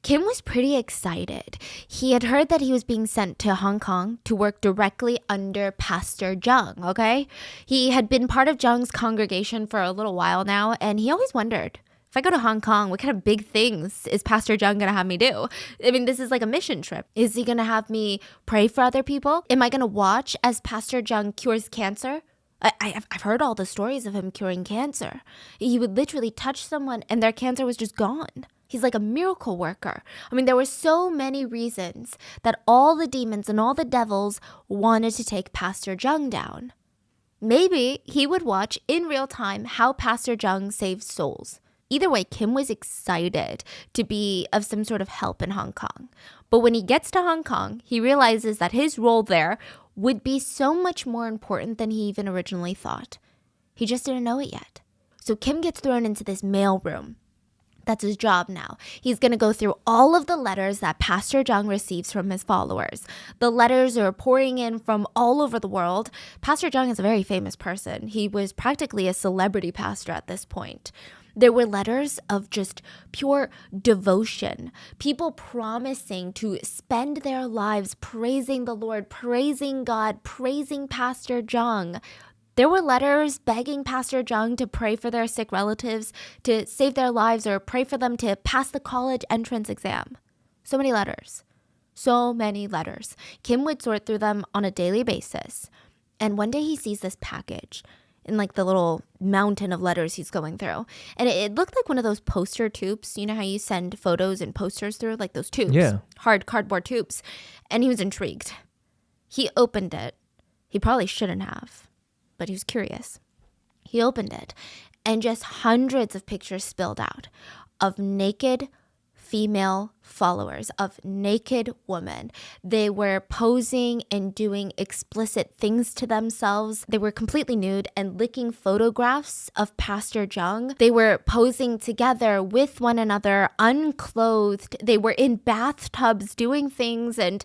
Kim was pretty excited. He had heard that he was being sent to Hong Kong to work directly under Pastor Zheng, okay? He had been part of Zheng's congregation for a little while now, and he always wondered, if I go to Hong Kong, what kind of big things is Pastor Zheng going to have me do? I mean, this is like a mission trip. Is he going to have me pray for other people? Am I going to watch as Pastor Zheng cures cancer? I've heard all the stories of him curing cancer. He would literally touch someone and their cancer was just gone. He's like a miracle worker. I mean, there were so many reasons that all the demons and all the devils wanted to take Pastor Zheng down. Maybe he would watch in real time how Pastor Zheng saves souls. Either way, Kim was excited to be of some sort of help in Hong Kong. But when he gets to Hong Kong, he realizes that his role there would be so much more important than he even originally thought. He just didn't know it yet. So Kim gets thrown into this mail room. That's his job now. He's going to go through all of the letters that Pastor Zheng receives from his followers. The letters are pouring in from all over the world. Pastor Zheng is a very famous person. He was practically a celebrity pastor at this point. There were letters of just pure devotion, people promising to spend their lives praising the Lord, praising God, praising Pastor Zheng. There were letters begging Pastor Zheng to pray for their sick relatives, to save their lives, or pray for them to pass the college entrance exam. So many letters. So many letters. Kim would sort through them on a daily basis. And one day he sees this package in like the little mountain of letters he's going through. And it looked like one of those poster tubes. You know how you send photos and posters through? Like those tubes. Yeah. Hard cardboard tubes. And he was intrigued. He opened it. He probably shouldn't have, but he was curious. He opened it, and just hundreds of pictures spilled out of naked female followers, of naked women. They were posing and doing explicit things to themselves. They were completely nude and licking photographs of Pastor Zheng. They were posing together with one another, unclothed. They were in bathtubs doing things. And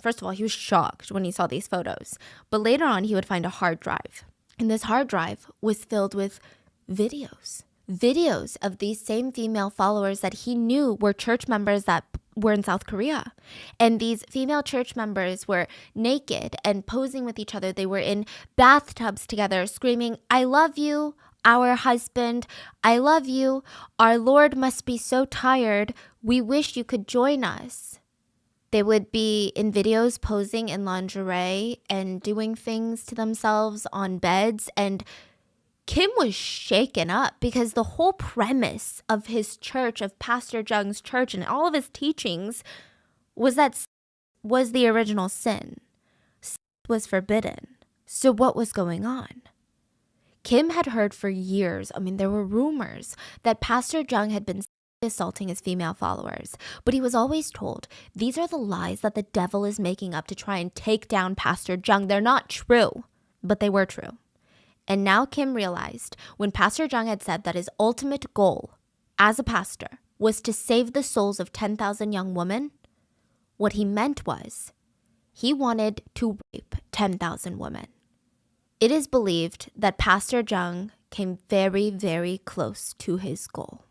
first of all, he was shocked when he saw these photos. But later on, he would find a hard drive. And this hard drive was filled with videos of these same female followers that he knew were church members that were in South Korea. And these female church members were naked and posing with each other. They were in bathtubs together, screaming, "I love you, our husband. I love you. Our Lord must be so tired. We wish you could join us." They would be in videos posing in lingerie and doing things to themselves on beds. And Kim was shaken up because the whole premise of his church, of Pastor Zheng's church and all of his teachings was that was the original sin. Sex was forbidden. So what was going on? Kim had heard for years, there were rumors that Pastor Zheng had been assaulting his female followers, but he was always told, these are the lies that the devil is making up to try and take down Pastor Zheng. They're not true, but they were true. And now Kim realized when Pastor Zheng had said that his ultimate goal as a pastor was to save the souls of 10,000 young women, what he meant was he wanted to rape 10,000 women. It is believed that Pastor Zheng came very, very close to his goal.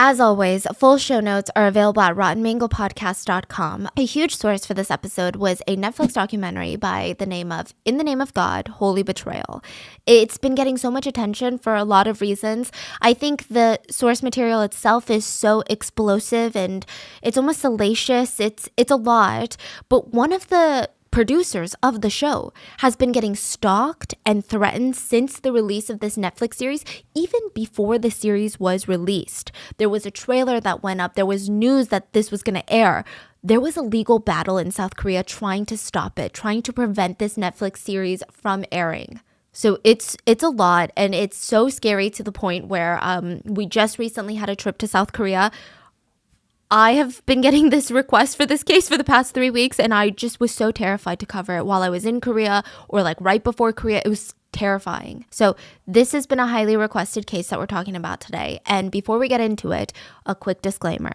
As always, full show notes are available at RottenMangoPodcast.com. A huge source for this episode was a Netflix documentary by the name of In the Name of God, Holy Betrayal. It's been getting so much attention for a lot of reasons. I think the source material itself is so explosive and it's almost salacious. It's a lot. But one of the producers of the show has been getting stalked and threatened since the release of this Netflix series, even before the series was released. There was a trailer that went up. There was news that this was going to air. There was a legal battle in South Korea trying to stop it, trying to prevent this Netflix series from airing. So it's a lot, and it's so scary to the point where we just recently had a trip to South Korea. I have been getting this request for this case for the past 3 weeks, and I just was so terrified to cover it while I was in Korea or like right before Korea. It was terrifying. So this has been a highly requested case that we're talking about today. And before we get into it, a quick disclaimer.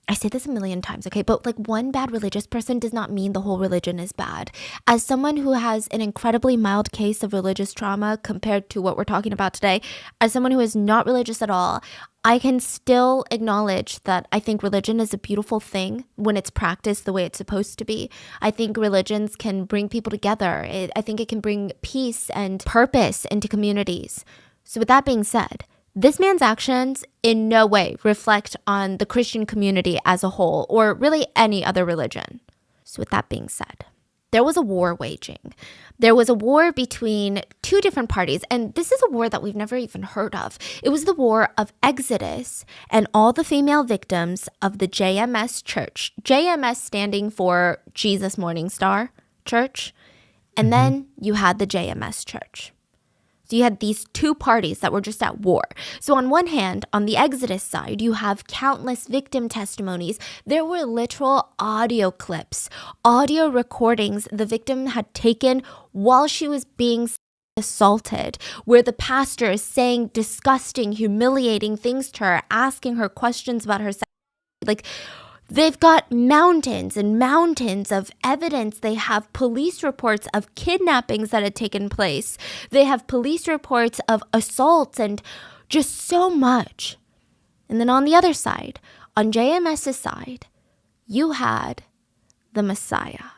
I say this a million times, okay? But like one bad religious person does not mean the whole religion is bad. As someone who has an incredibly mild case of religious trauma compared to what we're talking about today, as someone who is not religious at all, I can still acknowledge that I think religion is a beautiful thing when it's practiced the way it's supposed to be. I think religions can bring people together. I think it can bring peace and purpose into communities. So with that being said, this man's actions in no way reflect on the Christian community as a whole, or really any other religion. So with that being said, there was a war waging. There was a war between two different parties, and this is a war that we've never even heard of. It was the war of Exodus and all the female victims of the JMS Church. JMS standing for Jesus Morning Star Church. And then you had the JMS Church. So you had these two parties that were just at war. So on one hand, on the Exodus side, you have countless victim testimonies. There were literal audio clips, audio recordings the victim had taken while she was being assaulted, where the pastor is saying disgusting, humiliating things to her, asking her questions about her sexuality. Like, they've got mountains and mountains of evidence. They have police reports of kidnappings that had taken place. They have police reports of assaults and just so much. And then on the other side, on JMS's side, you had the Messiah,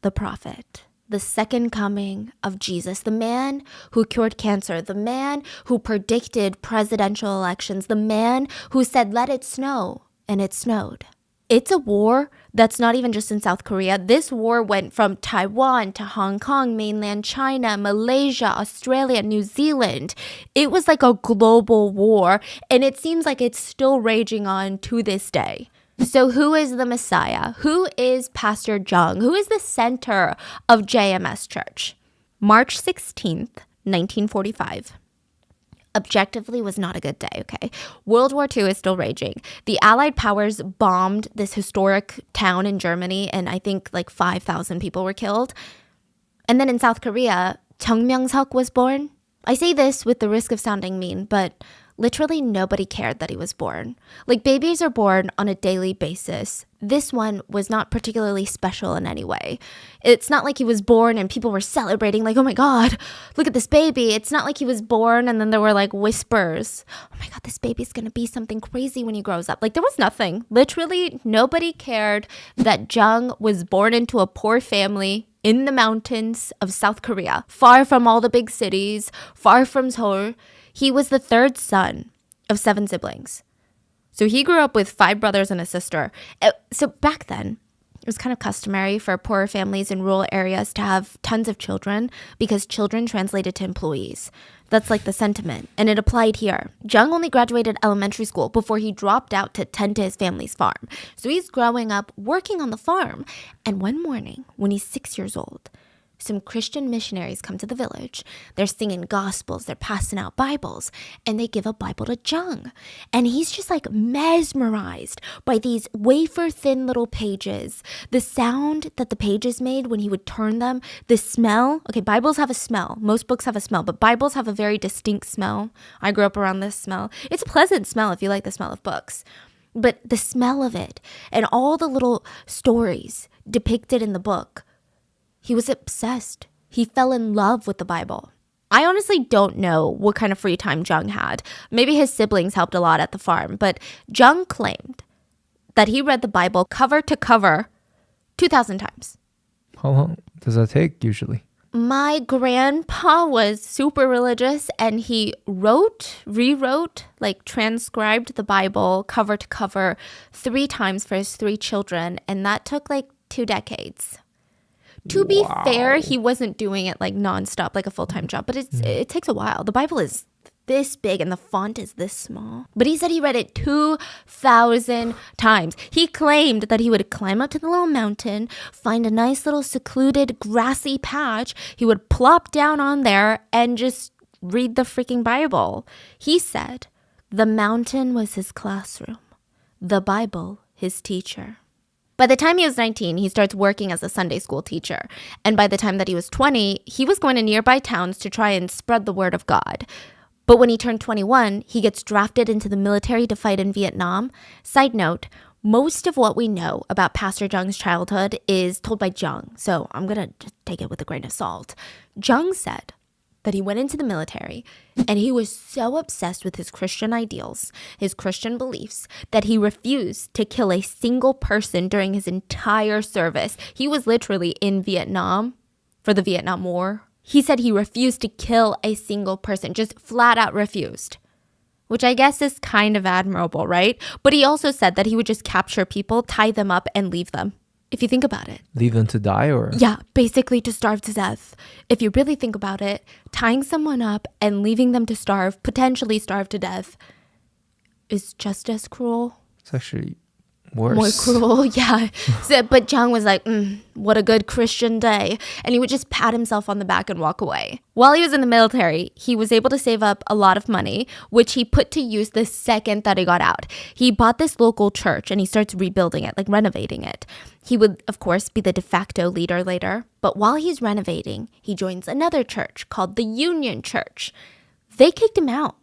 the prophet, the second coming of Jesus, the man who cured cancer, the man who predicted presidential elections, the man who said, let it snow, and it snowed. It's a war that's not even just in South Korea. This war went from Taiwan to Hong Kong, mainland China, Malaysia, Australia, New Zealand. It was like a global war, and it seems like it's still raging on to this day. So who is the Messiah? Who is Pastor Jung? Who is the center of JMS Church? March 16th, 1945. Objectively was not a good day, okay? World War II is still raging. The Allied powers bombed this historic town in Germany, and I think like 5,000 people were killed. And then in South Korea, Chung Myung-suk was born. I say this with the risk of sounding mean, but literally nobody cared that he was born. Like, babies are born on a daily basis. This one was not particularly special in any way. It's not like he was born and people were celebrating like, oh my God, look at this baby. It's not like he was born and then there were like whispers. Oh my God, this baby's going to be something crazy when he grows up. Like, there was nothing. Literally nobody cared that Jung was born into a poor family in the mountains of South Korea, far from all the big cities, far from Seoul. He was the third son of 7 siblings. So he grew up with 5 brothers and a sister. So back then, it was kind of customary for poorer families in rural areas to have tons of children because children translated to employees. That's like the sentiment. And it applied here. Jung only graduated elementary school before he dropped out to tend to his family's farm. So he's growing up working on the farm. And one morning, when he's 6 years old, some Christian missionaries come to the village. They're singing gospels, they're passing out Bibles, and they give a Bible to Jung. And he's just like mesmerized by these wafer-thin little pages. The sound that the pages made when he would turn them, the smell. Okay, Bibles have a smell. Most books have a smell, but Bibles have a very distinct smell. I grew up around this smell. It's a pleasant smell if you like the smell of books. But the smell of it and all the little stories depicted in the book, he was obsessed. He fell in love with the Bible. I honestly don't know what kind of free time Jung had. Maybe his siblings helped a lot at the farm, but Jung claimed that he read the Bible cover to cover 2,000 times. How long does that take usually? My grandpa was super religious, and he rewrote, like transcribed the Bible cover to cover 3 times for his 3 children, and that took like 2 decades. To be fair, he wasn't doing it like nonstop, like a full-time job, but it takes a while. The Bible is this big and the font is this small. But he said he read it 2,000 times. He claimed that he would climb up to the little mountain, find a nice little secluded grassy patch. He would plop down on there and just read the freaking Bible. He said the mountain was his classroom, the Bible his teacher. By the time he was 19, he starts working as a Sunday school teacher. And by the time that he was 20, he was going to nearby towns to try and spread the word of God. But when he turned 21, he gets drafted into the military to fight in Vietnam. Side note, Most of what we know about Pastor Jung's childhood is told by Jung, so I'm going to just take it with a grain of salt. Jung said that he went into the military and he was so obsessed with his Christian ideals, his Christian beliefs, that he refused to kill a single person during his entire service. He was literally in Vietnam for the Vietnam War. He said he refused to kill a single person, just flat out refused, which I guess is kind of admirable, right? But he also said that he would just capture people, tie them up, and leave them. If you think about it. Leave them to die or? Yeah, basically to starve to death. If you really think about it, tying someone up and leaving them to starve, potentially starve to death, is just as cruel. It's actually worse. More cruel, yeah. But Jung was like, what a good Christian day. And he would just pat himself on the back and walk away. While he was in the military, he was able to save up a lot of money, which he put to use the second that he got out. He bought this local church and he starts rebuilding it, like renovating it. He would, of course, be the de facto leader later. But while he's renovating, he joins another church called the Union Church. They kicked him out.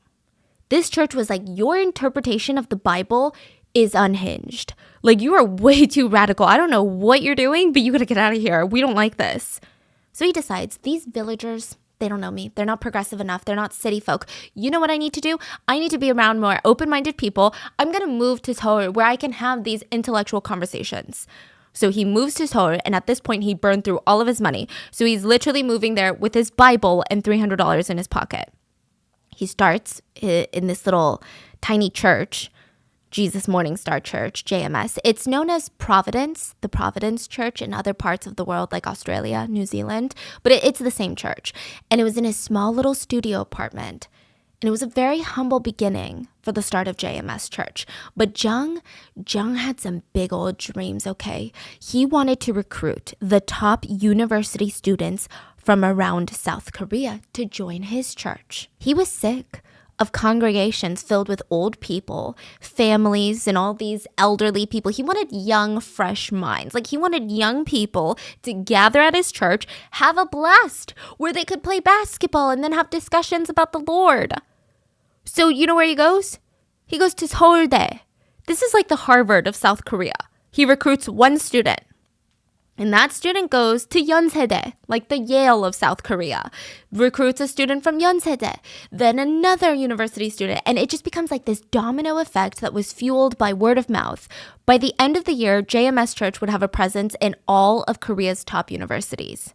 This church was like, your interpretation of the Bible is unhinged. Like, you are way too radical. I don't know what you're doing, but you gotta get out of here. We don't like this. So he decides, these villagers, they don't know me. They're not progressive enough. They're not city folk. You know what I need to do? I need to be around more open-minded people. I'm gonna move to Seoul where I can have these intellectual conversations. So he moves to Seoul, and at this point, he burned through all of his money. So he's literally moving there with his Bible and $300 in his pocket. He starts in this little tiny church, Jesus Morning Star Church, JMS. It's known as Providence, the Providence Church in other parts of the world like Australia, New Zealand, but it's the same church. And it was in his small little studio apartment. And it was a very humble beginning for the start of JMS Church. But Jung had some big old dreams, okay? He wanted to recruit the top university students from around South Korea to join his church. He was sick of congregations filled with old people, families, and all these elderly people. He wanted young, fresh minds. Like, he wanted young people to gather at his church, have a blast, where they could play basketball and then have discussions about the Lord. So, you know where he goes? He goes to Seouldae. This is like the Harvard of South Korea. He recruits one student. And that student goes to Yonsei-dae, like the Yale of South Korea, recruits a student from Yonsei-dae, then another university student. And it just becomes like this domino effect that was fueled by word of mouth. By the end of the year, JMS Church would have a presence in all of Korea's top universities.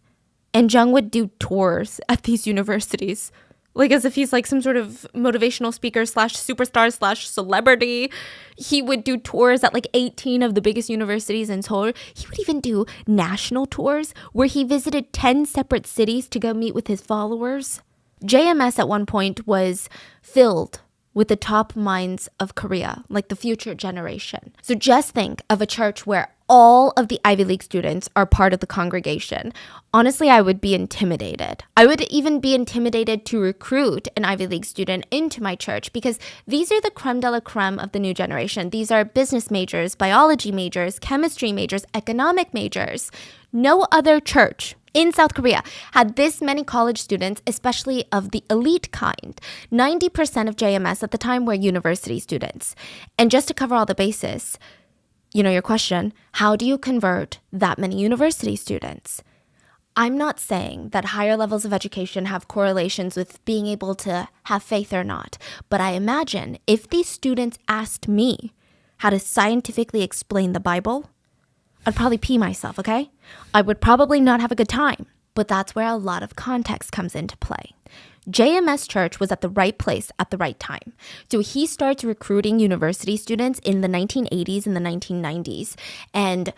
And Jung would do tours at these universities, like as if he's like some sort of motivational speaker / superstar / celebrity. He would do tours at like 18 of the biggest universities in Seoul. He would even do national tours where he visited 10 separate cities to go meet with his followers. JMS at one point was filled with the top minds of Korea, like the future generation. So just think of a church where all of the Ivy League students are part of the congregation. Honestly, I would be intimidated. I would even be intimidated to recruit an Ivy League student into my church because these are the creme de la creme of the new generation. These are business majors, biology majors, chemistry majors, economic majors. No other church in South Korea had this many college students, especially of the elite kind. 90% of JMS at the time were university students. And just to cover all the bases, you know, your question, how do you convert that many university students? I'm not saying that higher levels of education have correlations with being able to have faith or not, but I imagine if these students asked me how to scientifically explain the Bible, I'd probably pee myself, okay? I would probably not have a good time, but that's where a lot of context comes into play. JMS Church was at the right place at the right time. So he starts recruiting university students in the 1980s and the 1990s. And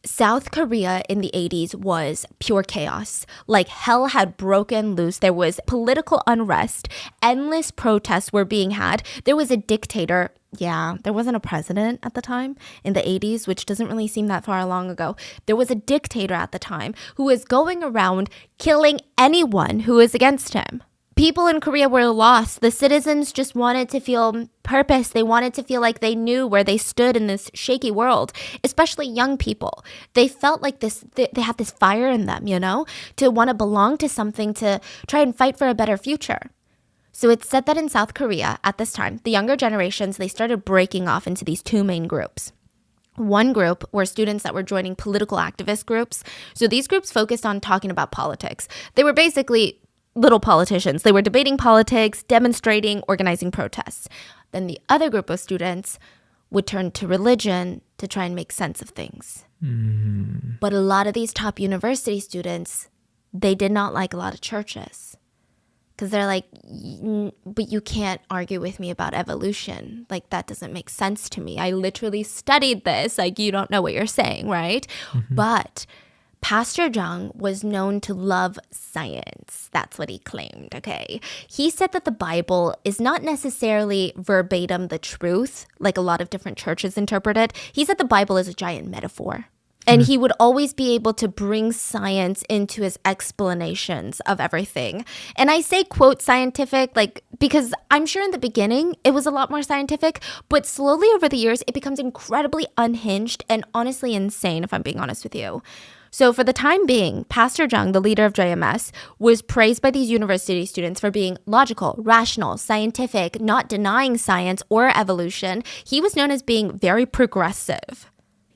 South Korea in the 80s was pure chaos. Like hell had broken loose. There was political unrest. Endless protests were being had. There was a dictator. Yeah, there wasn't a president at the time in the 80s, which doesn't really seem that far long ago. There was a dictator at the time who was going around killing anyone who was against him. People in Korea were lost. The citizens just wanted to feel purpose. They wanted to feel like they knew where they stood in this shaky world, especially young people. They felt like they had this fire in them, you know, to want to belong to something, to try and fight for a better future. So it's said that in South Korea at this time, the younger generations, they started breaking off into these two main groups. One group were students that were joining political activist groups. So these groups focused on talking about politics. They were basically little politicians. They were debating politics, demonstrating, organizing protests. Then the other group of students would turn to religion to try and make sense of things. But a lot of these top university students, they did not like a lot of churches. Because they're like, but you can't argue with me about evolution. Like, that doesn't make sense to me. I literally studied this. Like, you don't know what you're saying, right? But Pastor Zhang was known to love science. That's what he claimed, okay? He said that the Bible is not necessarily verbatim the truth, like a lot of different churches interpret it. He said the Bible is a giant metaphor. And he would always be able to bring science into his explanations of everything. And I say, quote, scientific, like, because I'm sure in the beginning it was a lot more scientific, but slowly over the years, it becomes incredibly unhinged and honestly insane, if I'm being honest with you. So for the time being, Pastor Zhang, the leader of JMS, was praised by these university students for being logical, rational, scientific, not denying science or evolution. He was known as being very progressive.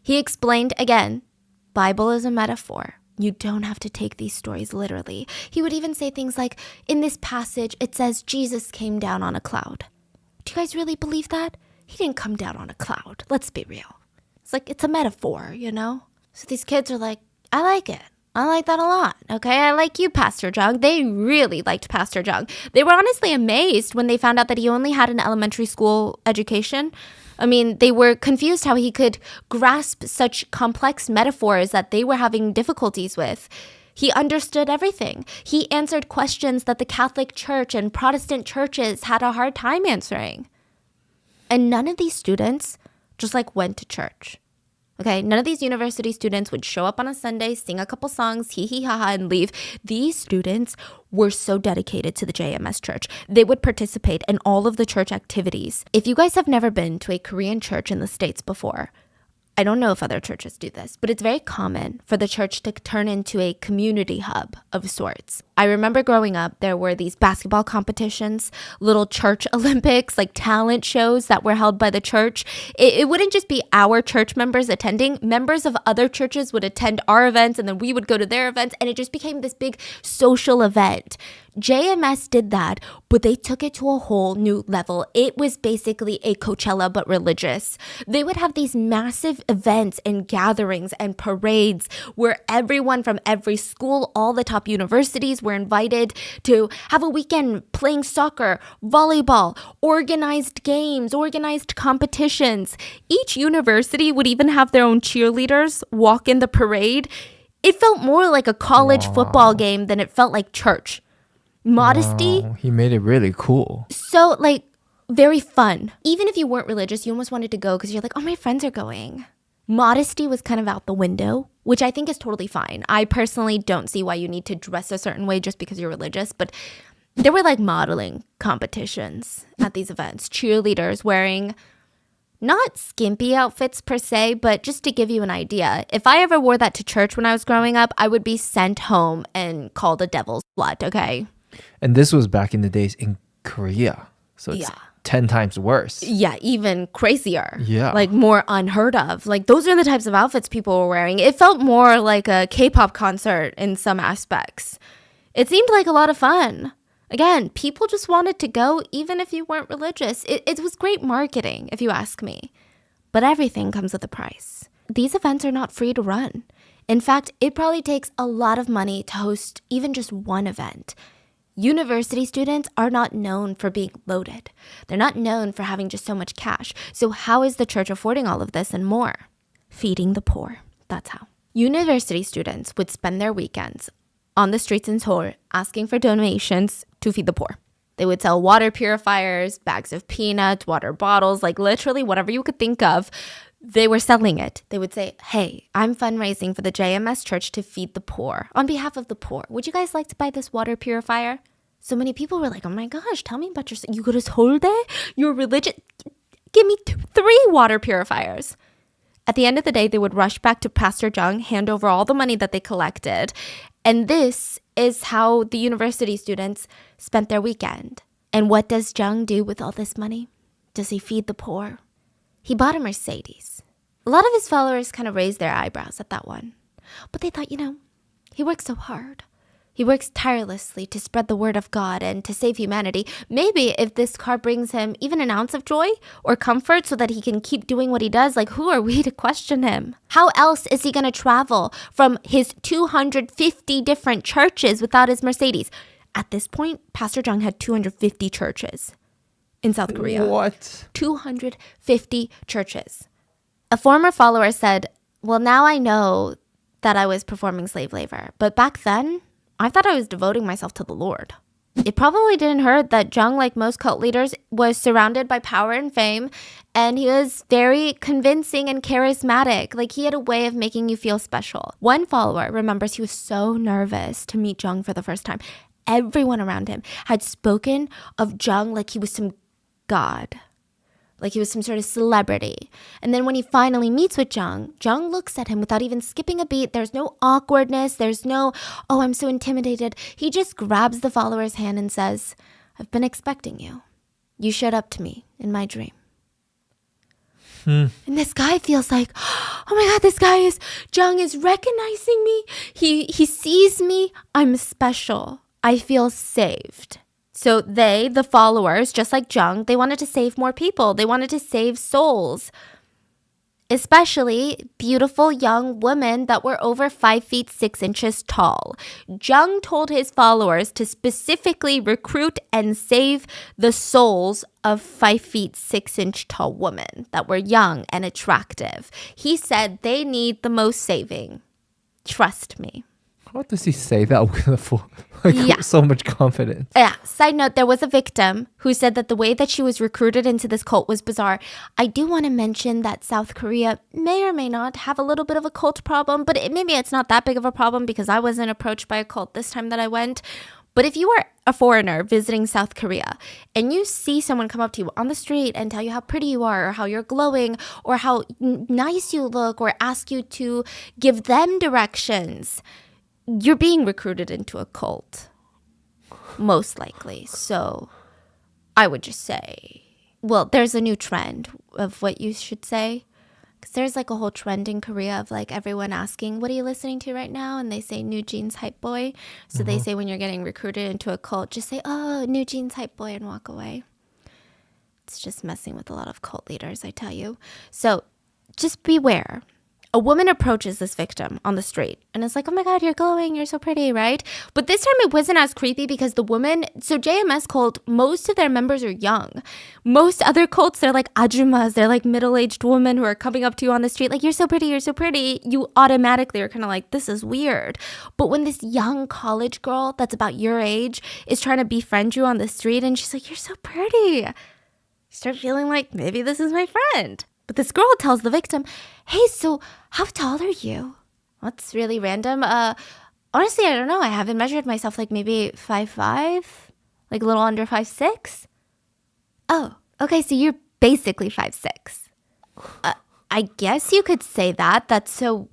He explained again, Bible is a metaphor. You don't have to take these stories literally. He would even say things like, in this passage, it says Jesus came down on a cloud. Do you guys really believe that? He didn't come down on a cloud. Let's be real. It's like, it's a metaphor, you know? So these kids are like, I like it. I like that a lot. Okay, I like you, Pastor Zhang. They really liked Pastor Zhang. They were honestly amazed when they found out that he only had an elementary school education. I mean, they were confused how he could grasp such complex metaphors that they were having difficulties with. He understood everything. He answered questions that the Catholic Church and Protestant churches had a hard time answering. And none of these students just like went to church. Okay, none of these university students would show up on a Sunday, sing a couple songs, hee hee ha ha, and leave. These students were so dedicated to the JMS church. They would participate in all of the church activities. If you guys have never been to a Korean church in the States before, I don't know if other churches do this, but it's very common for the church to turn into a community hub of sorts. I remember growing up, there were these basketball competitions, little church Olympics, like talent shows that were held by the church. It wouldn't just be our church members attending. Members of other churches would attend our events, and then we would go to their events, and it just became this big social event. JMS did that, but they took it to a whole new level. It was basically a Coachella, but religious. They would have these massive events and gatherings and parades where everyone from every school, all the top universities were invited to have a weekend playing soccer, volleyball, organized games, organized competitions. Each university would even have their own cheerleaders walk in the parade. It felt more like a college football game than it felt like church. Modesty. Wow, he made it really cool. So, like, very fun. Even if you weren't religious, you almost wanted to go because you're like, oh, my friends are going. Modesty was kind of out the window, which I think is totally fine. I personally don't see why you need to dress a certain way just because you're religious, but there were like modeling competitions at these events. Cheerleaders wearing not skimpy outfits per se, but just to give you an idea, if I ever wore that to church when I was growing up, I would be sent home and called a devil's slut, okay? And this was back in the days in Korea. So it's 10 times worse. Yeah, even crazier. Yeah. Like more unheard of. Like those are the types of outfits people were wearing. It felt more like a K-pop concert in some aspects. It seemed like a lot of fun. Again, people just wanted to go even if you weren't religious. It was great marketing, if you ask me. But everything comes with a price. These events are not free to run. In fact, it probably takes a lot of money to host even just one event. University students are not known for being loaded. They're not known for having just so much cash. So how is the church affording all of this and more? Feeding the poor. That's how. University students would spend their weekends on the streets in Seoul asking for donations to feed the poor. They would sell water purifiers, bags of peanuts, water bottles, like literally whatever you could think of. They were selling it. They would say, hey, I'm fundraising for the JMS church to feed the poor on behalf of the poor. Would you guys like to buy this water purifier? So many people were like, oh my gosh, tell me about yourself. You go to Seouldae? You're religious? Give me 3 water purifiers. At the end of the day, they would rush back to Pastor Zhang, hand over all the money that they collected. And this is how the university students spent their weekend. And what does Zhang do with all this money? Does he feed the poor? He bought a Mercedes. A lot of his followers kind of raised their eyebrows at that one. But they thought, he works so hard. He works tirelessly to spread the word of God and to save humanity. Maybe if this car brings him even an ounce of joy or comfort so that he can keep doing what he does, like who are we to question him? How else is he going to travel from his 250 different churches without his Mercedes? At this point, Pastor Jung had 250 churches in South Korea. What? 250 churches. A former follower said, well, now I know that I was performing slave labor, but back then, I thought I was devoting myself to the Lord. It probably didn't hurt that Jung, like most cult leaders, was surrounded by power and fame, and he was very convincing and charismatic. Like, he had a way of making you feel special. One follower remembers he was so nervous to meet Jung for the first time. Everyone around him had spoken of Jung like he was some god, like he was some sort of celebrity. And then when he finally meets with Jung looks at him without even skipping a beat. There's no awkwardness. There's no, oh, I'm so intimidated. He just grabs the follower's hand and says, I've been expecting you. You showed up to me in my dream. And this guy feels like, oh my God, Jung is recognizing me. He sees me. I'm special. I feel saved. So they, the followers, just like Jung, they wanted to save more people. They wanted to save souls, especially beautiful young women that were over 5 feet 6 inches tall. Jung told his followers to specifically recruit and save the souls of 5 feet 6 inch tall women that were young and attractive. He said they need the most saving. Trust me. How does he say that with so much confidence? Yeah. Side note, there was a victim who said that the way that she was recruited into this cult was bizarre. I do want to mention that South Korea may or may not have a little bit of a cult problem, but maybe it's not that big of a problem because I wasn't approached by a cult this time that I went. But if you are a foreigner visiting South Korea and you see someone come up to you on the street and tell you how pretty you are or how you're glowing or how nice you look or ask you to give them directions, you're being recruited into a cult, most likely. So I would just say, well, there's a new trend of what you should say. Because there's like a whole trend in Korea of like everyone asking, what are you listening to right now? And they say New Jeans Hype Boy. So they say when you're getting recruited into a cult, just say, oh, New Jeans Hype Boy and walk away. It's just messing with a lot of cult leaders, I tell you. So just beware. A woman approaches this victim on the street and is like, oh my God, you're glowing. You're so pretty, right? But this time it wasn't as creepy because the woman, so JMS cult, most of their members are young. Most other cults, they're like ajumas. They're like middle-aged women who are coming up to you on the street like, you're so pretty, you're so pretty. You automatically are kind of like, this is weird. But when this young college girl that's about your age is trying to befriend you on the street and she's like, you're so pretty, you start feeling like maybe this is my friend. But this girl tells the victim, hey, so how tall are you? That's really random. Honestly, I don't know. I haven't measured myself, like maybe 5'5", like a little under 5'6". Oh, okay, so you're basically 5'6". I guess you could say that. That's so,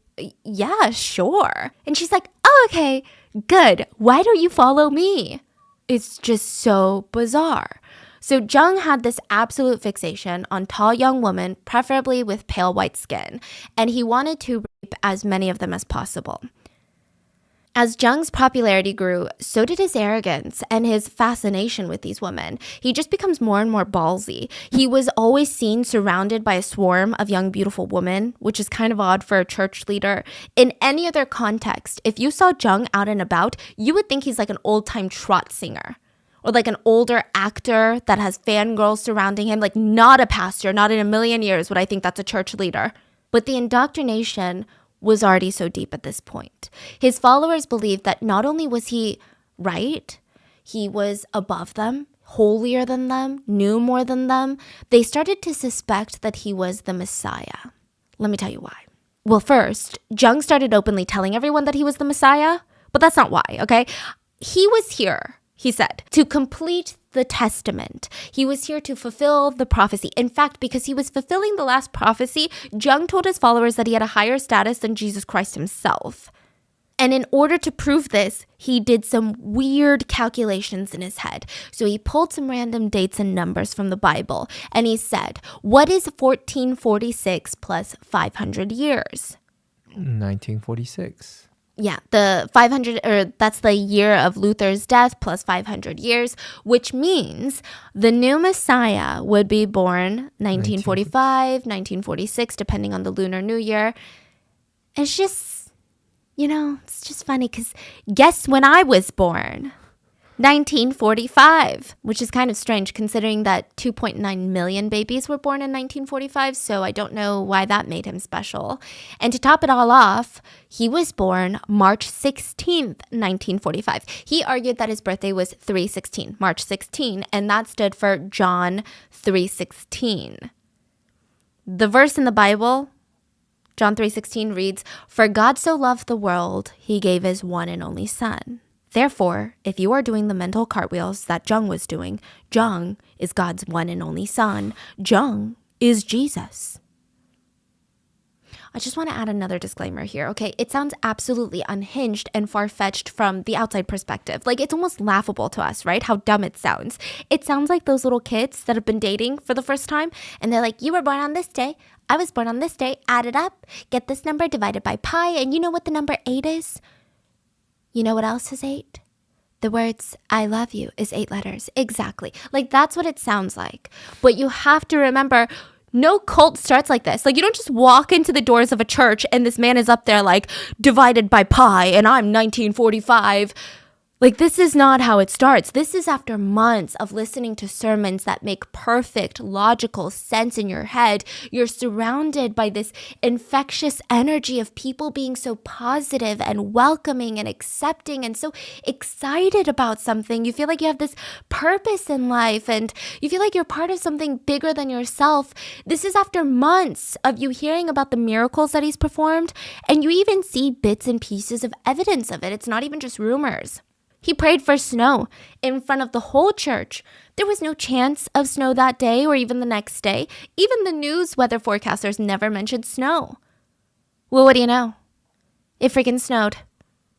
yeah, sure. And she's like, oh, okay, good. Why don't you follow me? It's just so bizarre. So Jung had this absolute fixation on tall young women, preferably with pale white skin, and he wanted to rape as many of them as possible. As Jung's popularity grew, so did his arrogance and his fascination with these women. He just becomes more and more ballsy. He was always seen surrounded by a swarm of young, beautiful women, which is kind of odd for a church leader. In any other context, if you saw Jung out and about, you would think he's like an old-time trot singer. Or like an older actor that has fangirls surrounding him, like not a pastor, not in a million years would I think that's a church leader. But the indoctrination was already so deep at this point. His followers believed that not only was he right, he was above them, holier than them, knew more than them. They started to suspect that he was the Messiah. Let me tell you why. Well, first, Jung started openly telling everyone that he was the Messiah, but that's not why, okay? He was here, he said, to complete the testament. He was here to fulfill the prophecy. In fact, because he was fulfilling the last prophecy, Jung told his followers that he had a higher status than Jesus Christ himself. And in order to prove this, he did some weird calculations in his head. So he pulled some random dates and numbers from the Bible, and he said, what is 1446 plus 500 years? 1946. Yeah, the 500, or that's the year of Luther's death plus 500 years, which means the new Messiah would be born 1945, 1946, depending on the Lunar New Year. It's just, it's just funny because guess when I was born? 1945, which is kind of strange considering that 2.9 million babies were born in 1945, so I don't know why that made him special. And to top it all off, he was born March 16th, 1945. He argued that his birthday was 3/16, March 16, and that stood for John 3:16. The verse in the Bible, John 3:16 reads, "For God so loved the world, he gave his one and only son." Therefore, if you are doing the mental cartwheels that Jung was doing, Jung is God's one and only son. Jung is Jesus. I just want to add another disclaimer here, okay? It sounds absolutely unhinged and far-fetched from the outside perspective. Like, it's almost laughable to us, right? How dumb it sounds. It sounds like those little kids that have been dating for the first time, and they're like, you were born on this day, I was born on this day, add it up, get this number divided by pi, and you know what the number 8 is? You know what else is 8? The words, I love you, is 8 letters. Exactly. Like, that's what it sounds like. But you have to remember, no cult starts like this. Like, you don't just walk into the doors of a church and this man is up there like, divided by pi, and I'm 1945. Like, this is not how it starts. This is after months of listening to sermons that make perfect, logical sense in your head. You're surrounded by this infectious energy of people being so positive and welcoming and accepting and so excited about something. You feel like you have this purpose in life and you feel like you're part of something bigger than yourself. This is after months of you hearing about the miracles that he's performed, and you even see bits and pieces of evidence of it. It's not even just rumors. He prayed for snow in front of the whole church. There was no chance of snow that day or even the next day. Even the news weather forecasters never mentioned snow. Well, what do you know? It freaking snowed.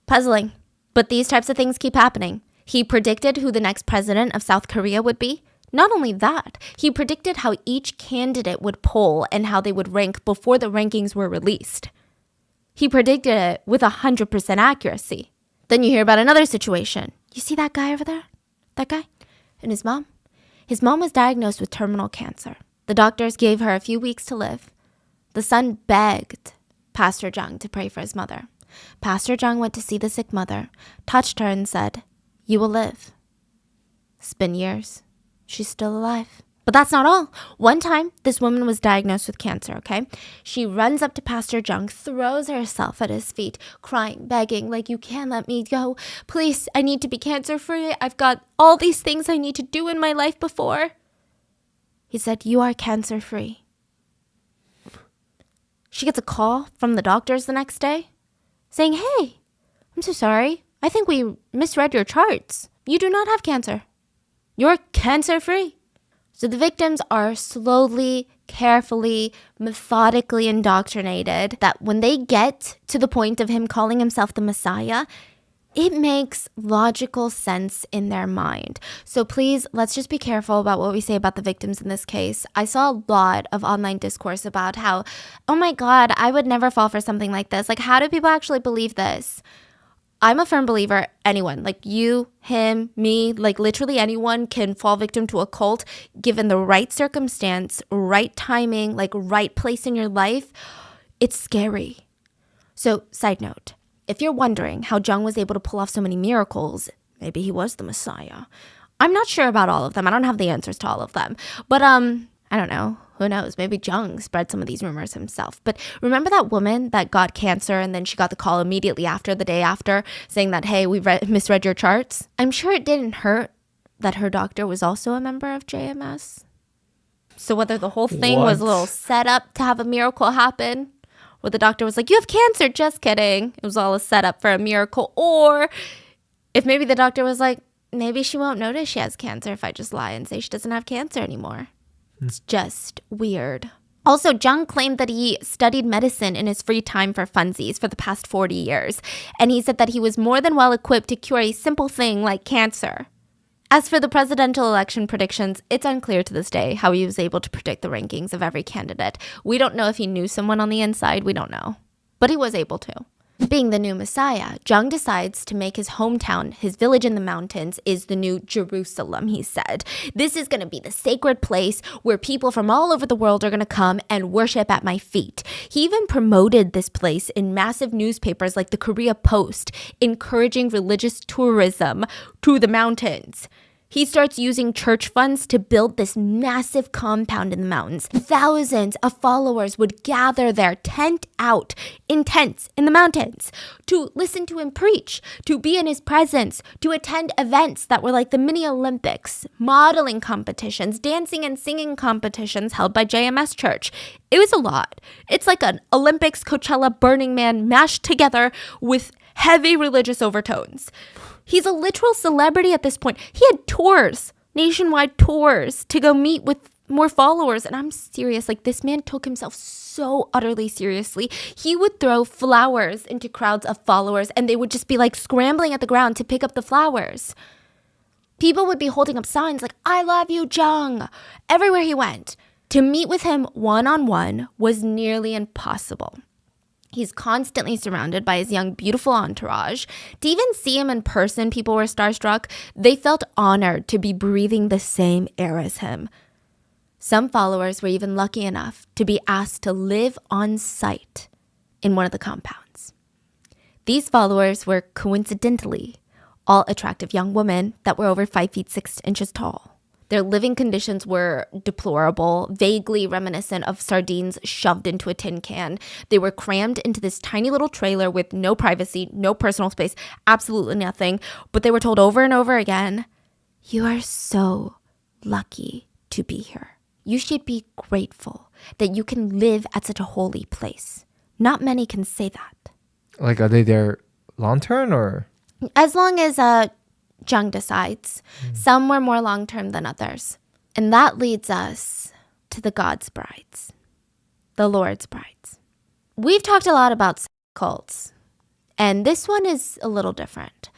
Puzzling. But these types of things keep happening. He predicted who the next president of South Korea would be. Not only that, he predicted how each candidate would poll and how they would rank before the rankings were released. He predicted it with 100% accuracy. Then you hear about another situation. You see that guy over there? That guy? And his mom? His mom was diagnosed with terminal cancer. The doctors gave her a few weeks to live. The son begged Pastor Jung to pray for his mother. Pastor Jung went to see the sick mother, touched her and said, "You will live." It's been years. She's still alive. But that's not all. One time, this woman was diagnosed with cancer, okay? She runs up to Pastor Jung, throws herself at his feet, crying, begging, like, you can't let me go. Please, I need to be cancer-free. I've got all these things I need to do in my life before. He said, you are cancer-free. She gets a call from the doctors the next day saying, hey, I'm so sorry. I think we misread your charts. You do not have cancer. You're cancer-free. So the victims are slowly, carefully, methodically indoctrinated that when they get to the point of him calling himself the Messiah, it makes logical sense in their mind. So please, let's just be careful about what we say about the victims in this case. I saw a lot of online discourse about how, oh my God, I would never fall for something like this. Like, how do people actually believe this? I'm a firm believer anyone, like you, him, me, like literally anyone can fall victim to a cult given the right circumstance, right timing, like right place in your life. It's scary. So, side note, if you're wondering how Jung was able to pull off so many miracles, maybe he was the Messiah. I'm not sure about all of them. I don't have the answers to all of them. But I don't know. Who knows? Maybe Jung spread some of these rumors himself. But remember that woman that got cancer and then she got the call immediately after, the day after, saying that, hey, we misread your charts? I'm sure it didn't hurt that her doctor was also a member of JMS. So whether the whole thing was a little set up to have a miracle happen, or the doctor was like, you have cancer, just kidding. It was all a setup for a miracle. Or if maybe the doctor was like, maybe she won't notice she has cancer if I just lie and say she doesn't have cancer anymore. It's just weird. Also, Jung claimed that he studied medicine in his free time for funsies for the past 40 years, and he said that he was more than well equipped to cure a simple thing like cancer. As for the presidential election predictions, it's unclear to this day how he was able to predict the rankings of every candidate. We don't know if he knew someone on the inside, we don't know. But he was able to. Being the new Messiah, Jung decides to make his hometown, his village in the mountains, is the new Jerusalem, he said. This is going to be the sacred place where people from all over the world are going to come and worship at my feet. He even promoted this place in massive newspapers like the Korea Post, encouraging religious tourism to the mountains. He starts using church funds to build this massive compound in the mountains. Thousands of followers would gather there, tent out, in tents in the mountains, to listen to him preach, to be in his presence, to attend events that were like the mini Olympics, modeling competitions, dancing and singing competitions held by JMS Church. It was a lot. It's like an Olympics, Coachella, Burning Man mashed together with heavy religious overtones. He's a literal celebrity at this point. He had tours, nationwide tours, to go meet with more followers. And I'm serious, like this man took himself so utterly seriously. He would throw flowers into crowds of followers and they would just be like scrambling at the ground to pick up the flowers. People would be holding up signs like, I love you, Jung, everywhere he went. To meet with him one-on-one was nearly impossible. He's constantly surrounded by his young, beautiful entourage. To even see him in person, people were starstruck. They felt honored to be breathing the same air as him. Some followers were even lucky enough to be asked to live on site in one of the compounds. These followers were coincidentally all attractive young women that were over 5 feet 6 inches tall. Their living conditions were deplorable, vaguely reminiscent of sardines shoved into a tin can. They were crammed into this tiny little trailer with no privacy, no personal space, absolutely nothing. But they were told over and over again, you are so lucky to be here. You should be grateful that you can live at such a holy place. Not many can say that. Like, are they there long term or? As long as Jung decides. Some were more long-term than others. And that leads us to the God's brides, the Lord's brides. We've talked a lot about cults, and this one is a little different.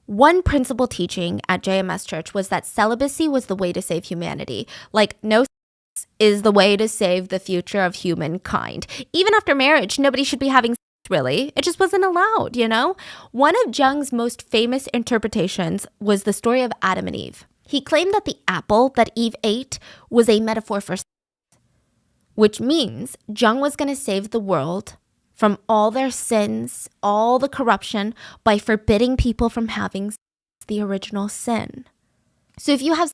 One principal teaching at JMS Church was that celibacy was the way to save humanity. Like, no sex is the way to save the future of humankind. Even after marriage, nobody should be having sex, really. It just wasn't allowed, you know? One of Jung's most famous interpretations was the story of Adam and Eve. He claimed that the apple that Eve ate was a metaphor for sex, which means Jung was going to save the world from all their sins, all the corruption, by forbidding people from having sex, the original sin. So if you have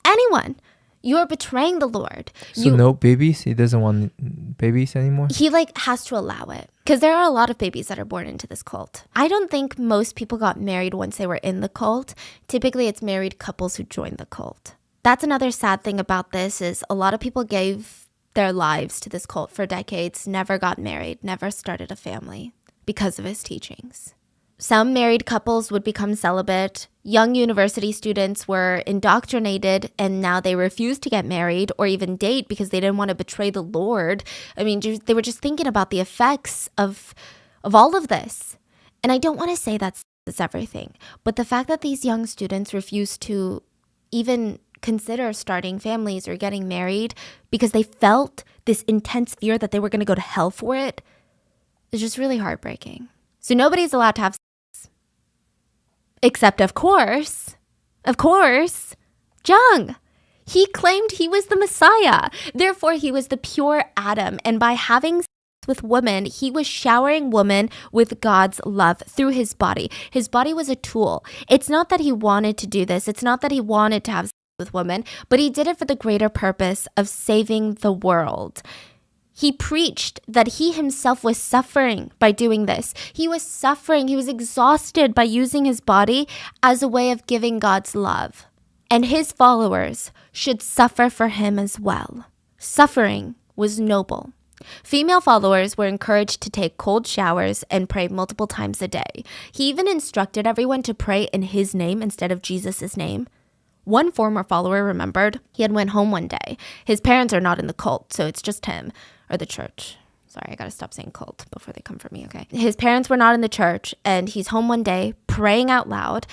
anyone, you're betraying the Lord. So no babies? He doesn't want babies anymore? He has to allow it. Because there are a lot of babies that are born into this cult. I don't think most people got married once they were in the cult. Typically, it's married couples who join the cult. That's another sad thing about this is a lot of people gave their lives to this cult for decades, never got married, never started a family because of his teachings. Some married couples would become celibate. Young university students were indoctrinated and now they refused to get married or even date because they didn't want to betray the Lord. I mean, they were just thinking about the effects of all of this. And I don't want to say that's everything, but the fact that these young students refused to even consider starting families or getting married because they felt this intense fear that they were going to go to hell for it is just really heartbreaking. So nobody's allowed to have except, of course, Jung. He claimed he was the Messiah. Therefore, he was the pure Adam. And by having sex with women, he was showering women with God's love through his body. His body was a tool. It's not that he wanted to do this. It's not that he wanted to have sex with women, but he did it for the greater purpose of saving the world. He preached that he himself was suffering by doing this. He was suffering. He was exhausted by using his body as a way of giving God's love. And his followers should suffer for him as well. Suffering was noble. Female followers were encouraged to take cold showers and pray multiple times a day. He even instructed everyone to pray in his name instead of Jesus' name. One former follower remembered he had went home one day. His parents are not in the cult, so it's just him, or the church. Sorry, I gotta stop saying cult before they come for me, okay? His parents were not in the church, and he's home one day praying out loud.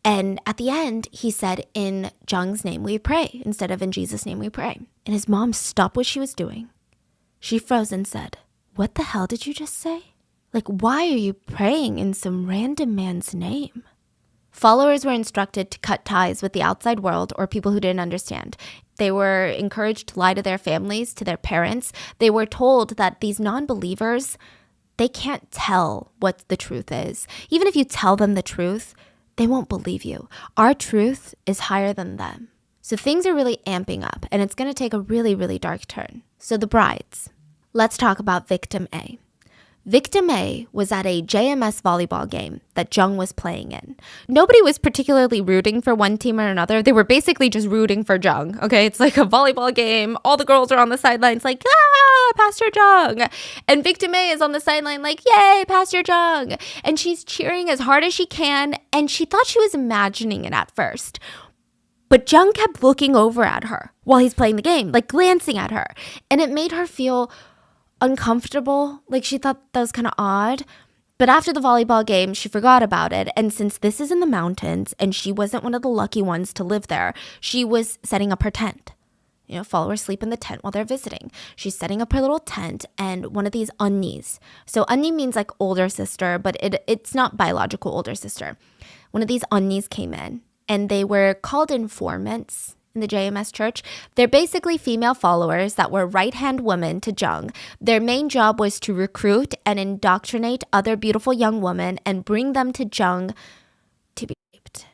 And at the end, he said, in Jung's name we pray, instead of in Jesus' name we pray. And his mom stopped what she was doing. She froze and said, "What the hell did you just say? Like, why are you praying in some random man's name?" Followers were instructed to cut ties with the outside world or people who didn't understand. They were encouraged to lie to their families, to their parents. They were told that these non-believers, they can't tell what the truth is. Even if you tell them the truth, they won't believe you. Our truth is higher than them. So things are really amping up, and it's going to take a really, really dark turn. So the brides. Let's talk about victim A. Victim A was at a JMS volleyball game that Jung was playing in. Nobody was particularly rooting for one team or another. They were basically just rooting for Jung, okay? It's like a volleyball game. All the girls are on the sidelines like, Pastor Jung. And Victim A is on the sideline like, yay, Pastor Jung. And she's cheering as hard as she can, and she thought she was imagining it at first. But Jung kept looking over at her while he's playing the game, like glancing at her. And it made her feel uncomfortable. Like she thought that was kind of odd. But after the volleyball game, she forgot about it. And since this is in the mountains and she wasn't one of the lucky ones to live there, she was setting up her tent. You know, followers sleep in the tent while they're visiting. She's setting up her little tent, and one of these unnis. So unni means like older sister, but it's not biological older sister. One of these unnis came in, and they were called informants in the JMS church. They're basically female followers that were right-hand women to Jung. Their main job was to recruit and indoctrinate other beautiful young women and bring them to Jung to be raped.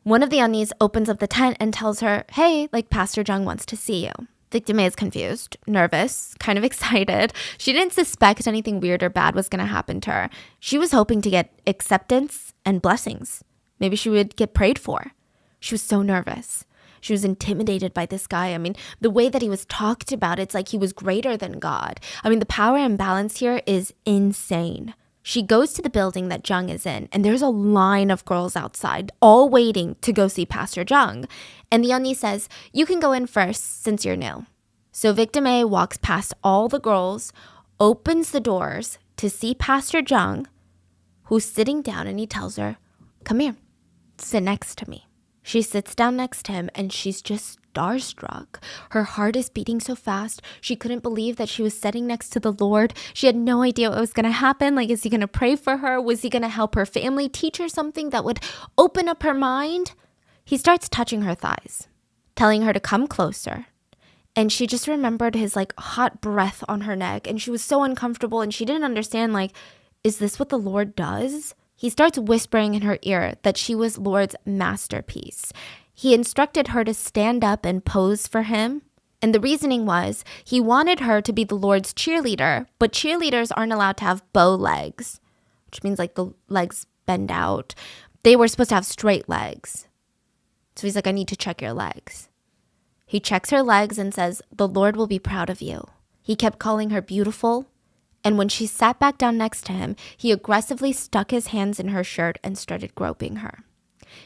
One of the unnis opens up the tent and tells her, hey, like Pastor Jung wants to see you. Victim A is confused, nervous, kind of excited. She didn't suspect anything weird or bad was going to happen to her. She was hoping to get acceptance and blessings. Maybe she would get prayed for. She was so nervous. She was intimidated by this guy. I mean, the way that he was talked about, it's like he was greater than God. I mean, the power imbalance here is insane. She goes to the building that Jung is in, and there's a line of girls outside, all waiting to go see Pastor Jung. And the unni says, you can go in first since you're new. So Victim A walks past all the girls, opens the doors to see Pastor Jung, who's sitting down, and he tells her, come here, sit next to me. She sits down next to him, and she's just starstruck. Her heart is beating so fast. She couldn't believe that she was sitting next to the Lord. She had no idea what was going to happen. Like, is he going to pray for her? Was he going to help her family, teach her something that would open up her mind? He starts touching her thighs, telling her to come closer. And she just remembered his like hot breath on her neck. And she was so uncomfortable, and she didn't understand, like, is this what the Lord does? He starts whispering in her ear that she was Lord's masterpiece. He instructed her to stand up and pose for him. And the reasoning was he wanted her to be the Lord's cheerleader, but cheerleaders aren't allowed to have bow legs, which means like the legs bend out. They were supposed to have straight legs. So he's like, I need to check your legs. He checks her legs and says, the Lord will be proud of you. He kept calling her beautiful. And when she sat back down next to him, he aggressively stuck his hands in her shirt and started groping her.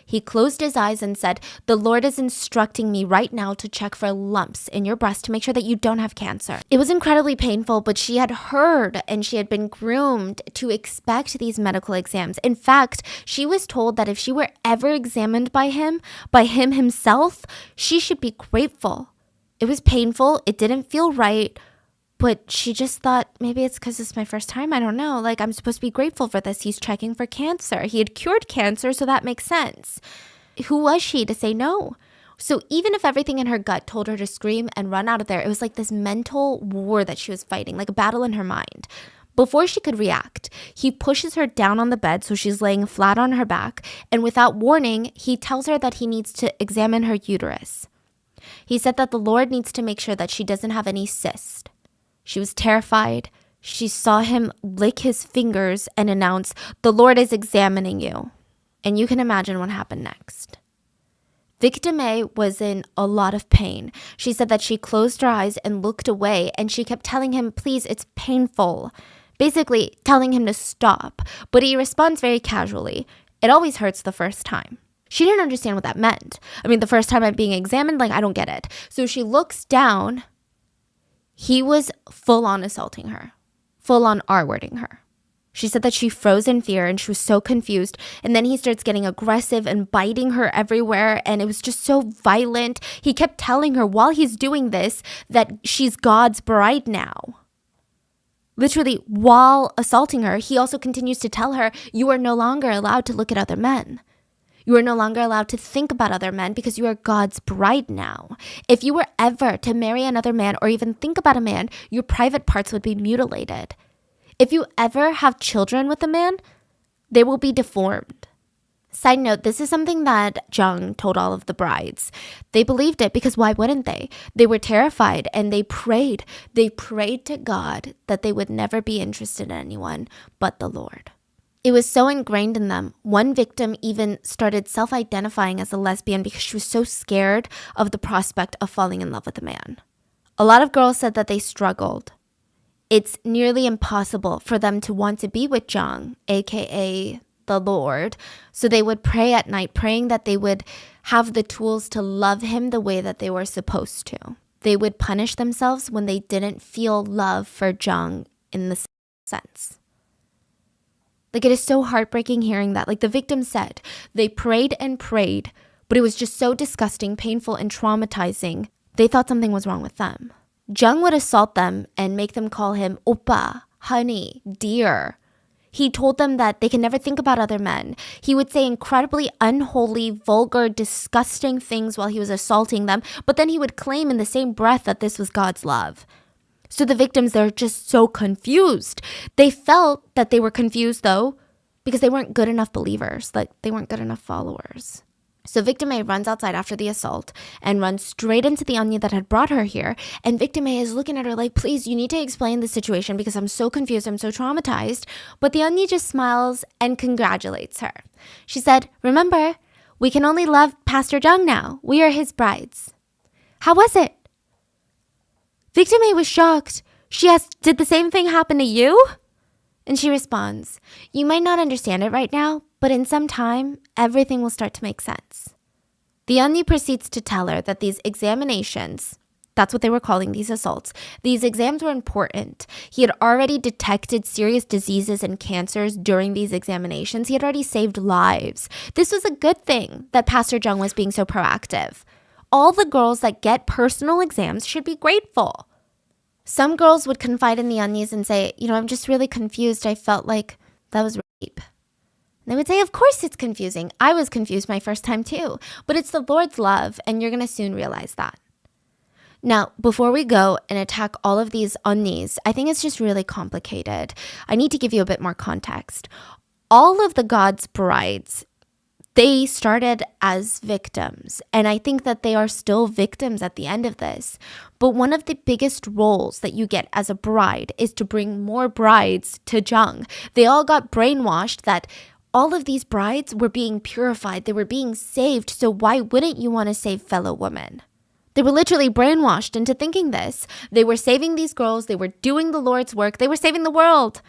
He closed his eyes and said, the Lord is instructing me right now to check for lumps in your breast to make sure that you don't have cancer. It was incredibly painful, but she had heard and she had been groomed to expect these medical exams. In fact, she was told that if she were ever examined by him himself, she should be grateful. It was painful. It didn't feel right. But she just thought, maybe it's because it's my first time. I don't know. Like, I'm supposed to be grateful for this. He's checking for cancer. He had cured cancer, so that makes sense. Who was she to say no? So even if everything in her gut told her to scream and run out of there, it was like this mental war that she was fighting, like a battle in her mind. Before she could react, he pushes her down on the bed so she's laying flat on her back. And without warning, he tells her that he needs to examine her uterus. He said that the Lord needs to make sure that she doesn't have any cysts. She was terrified. She saw him lick his fingers and announce, the Lord is examining you. And you can imagine what happened next. Victim A was in a lot of pain. She said that she closed her eyes and looked away, and she kept telling him, please, it's painful. Basically telling him to stop. But he responds very casually. It always hurts the first time. She didn't understand what that meant. I mean, the first time I'm being examined, like, I don't get it. So she looks down. He was full on assaulting her, full on R-wording her. She said that she froze in fear and she was so confused. And then he starts getting aggressive and biting her everywhere. And it was just so violent. He kept telling her while he's doing this that she's God's bride now. Literally, while assaulting her, he also continues to tell her, you are no longer allowed to look at other men. You are no longer allowed to think about other men because you are God's bride now. If you were ever to marry another man or even think about a man, your private parts would be mutilated. If you ever have children with a man, they will be deformed. Side note, this is something that Jung told all of the brides. They believed it because why wouldn't they? They were terrified and they prayed. They prayed to God that they would never be interested in anyone but the Lord. It was so ingrained in them. One victim even started self-identifying as a lesbian because she was so scared of the prospect of falling in love with a man. A lot of girls said that they struggled. It's nearly impossible for them to want to be with Jung, aka the Lord. So they would pray at night, praying that they would have the tools to love him the way that they were supposed to. They would punish themselves when they didn't feel love for Jung in the sense. Like, it is so heartbreaking hearing that. Like the victim said, they prayed and prayed, but it was just so disgusting, painful, and traumatizing. They thought something was wrong with them. Jung would assault them and make them call him oppa, honey, dear. He told them that they can never think about other men. He would say incredibly unholy, vulgar, disgusting things while he was assaulting them, but then he would claim in the same breath that this was God's love. So the victims, they're just so confused. They felt that they were confused, though, because they weren't good enough believers. Like, they weren't good enough followers. So victim A runs outside after the assault and runs straight into the Anya that had brought her here. And victim A is looking at her like, please, you need to explain the situation because I'm so confused. I'm so traumatized. But the Anya just smiles and congratulates her. She said, remember, we can only love Pastor Jung now. We are his brides. How was it? Victim A was shocked. She asked, did the same thing happen to you? And she responds, you might not understand it right now, but in some time, everything will start to make sense. The Anya proceeds to tell her that these examinations, that's what they were calling these assaults, these exams were important. He had already detected serious diseases and cancers during these examinations. He had already saved lives. This was a good thing that Pastor Jung was being so proactive. All the girls that get personal exams should be grateful. Some girls would confide in the Anyas and say, I'm just really confused. I felt like that was rape. They would say, of course it's confusing. I was confused my first time too. But it's the Lord's love, and you're going to soon realize that. Now, before we go and attack all of these Anyas, I think it's just really complicated. I need to give you a bit more context. All of the God's brides, they started as victims, and I think that they are still victims at the end of this. But one of the biggest roles that you get as a bride is to bring more brides to Jung. They all got brainwashed that all of these brides were being purified, they were being saved, so why wouldn't you want to save fellow women? They were literally brainwashed into thinking this. They were saving these girls, they were doing the Lord's work, they were saving the world.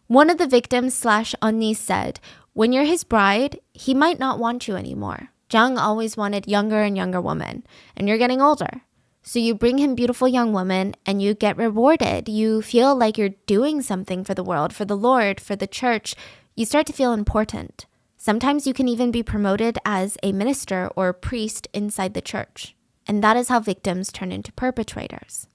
One of the victims / Anyas said, when you're his bride, he might not want you anymore. Jung always wanted younger and younger women, and you're getting older. So you bring him beautiful young women and you get rewarded. You feel like you're doing something for the world, for the Lord, for the church. You start to feel important. Sometimes you can even be promoted as a minister or a priest inside the church. And that is how victims turn into perpetrators.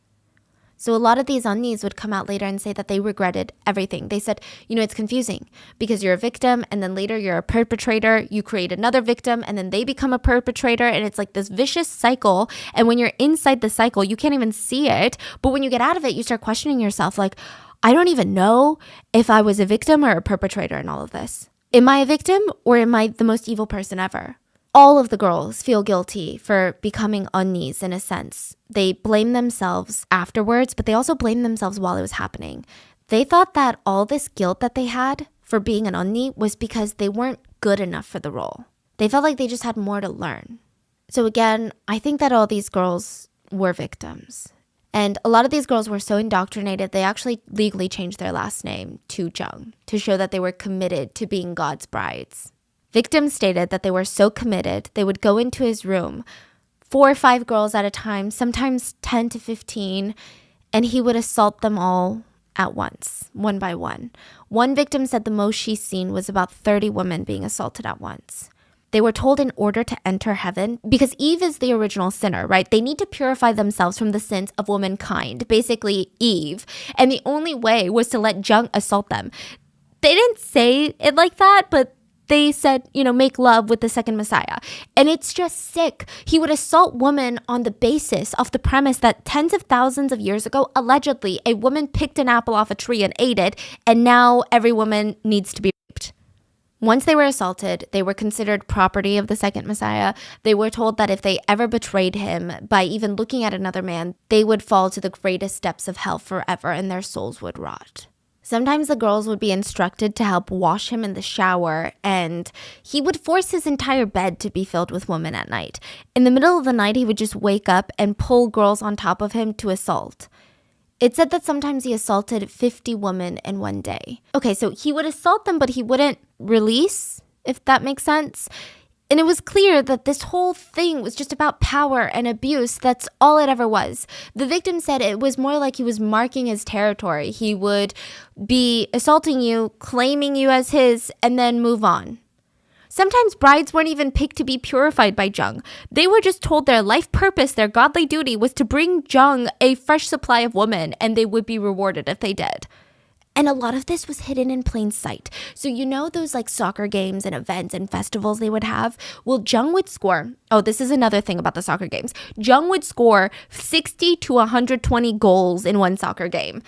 So a lot of these Anyas would come out later and say that they regretted everything. They said, it's confusing because you're a victim and then later you're a perpetrator. You create another victim and then they become a perpetrator. And it's like this vicious cycle. And when you're inside the cycle, you can't even see it. But when you get out of it, you start questioning yourself like, I don't even know if I was a victim or a perpetrator in all of this. Am I a victim or am I the most evil person ever? All of the girls feel guilty for becoming Anyas in a sense. They blame themselves afterwards, but they also blame themselves while it was happening. They thought that all this guilt that they had for being an Anya was because they weren't good enough for the role. They felt like they just had more to learn. So again, I think that all these girls were victims. And a lot of these girls were so indoctrinated, they actually legally changed their last name to Jung to show that they were committed to being God's brides. Victims stated that they were so committed, they would go into his room, 4 or 5 girls at a time, sometimes 10 to 15, and he would assault them all at once, one by one. One victim said the most she's seen was about 30 women being assaulted at once. They were told in order to enter heaven, because Eve is the original sinner, right? They need to purify themselves from the sins of womankind, basically Eve. And the only way was to let Jung assault them. They didn't say it like that, but they said, make love with the second Messiah. And it's just sick. He would assault women on the basis of the premise that tens of thousands of years ago, allegedly, a woman picked an apple off a tree and ate it, and now every woman needs to be raped. Once they were assaulted, they were considered property of the second Messiah. They were told that if they ever betrayed him by even looking at another man, they would fall to the greatest depths of hell forever and their souls would rot. Sometimes the girls would be instructed to help wash him in the shower, and he would force his entire bed to be filled with women at night. In the middle of the night, he would just wake up and pull girls on top of him to assault. It said that sometimes he assaulted 50 women in one day. Okay, so he would assault them, but he wouldn't release, if that makes sense. And it was clear that this whole thing was just about power and abuse. That's all it ever was. The victim said it was more like he was marking his territory. He would be assaulting you, claiming you as his, and then move on. Sometimes brides weren't even picked to be purified by Jung. They were just told their life purpose, their godly duty was to bring Jung a fresh supply of women, and they would be rewarded if they did. And a lot of this was hidden in plain sight. So those like soccer games and events and festivals they would have? Well, Jung would score. Oh, this is another thing about the soccer games. Jung would score 60 to 120 goals in one soccer game.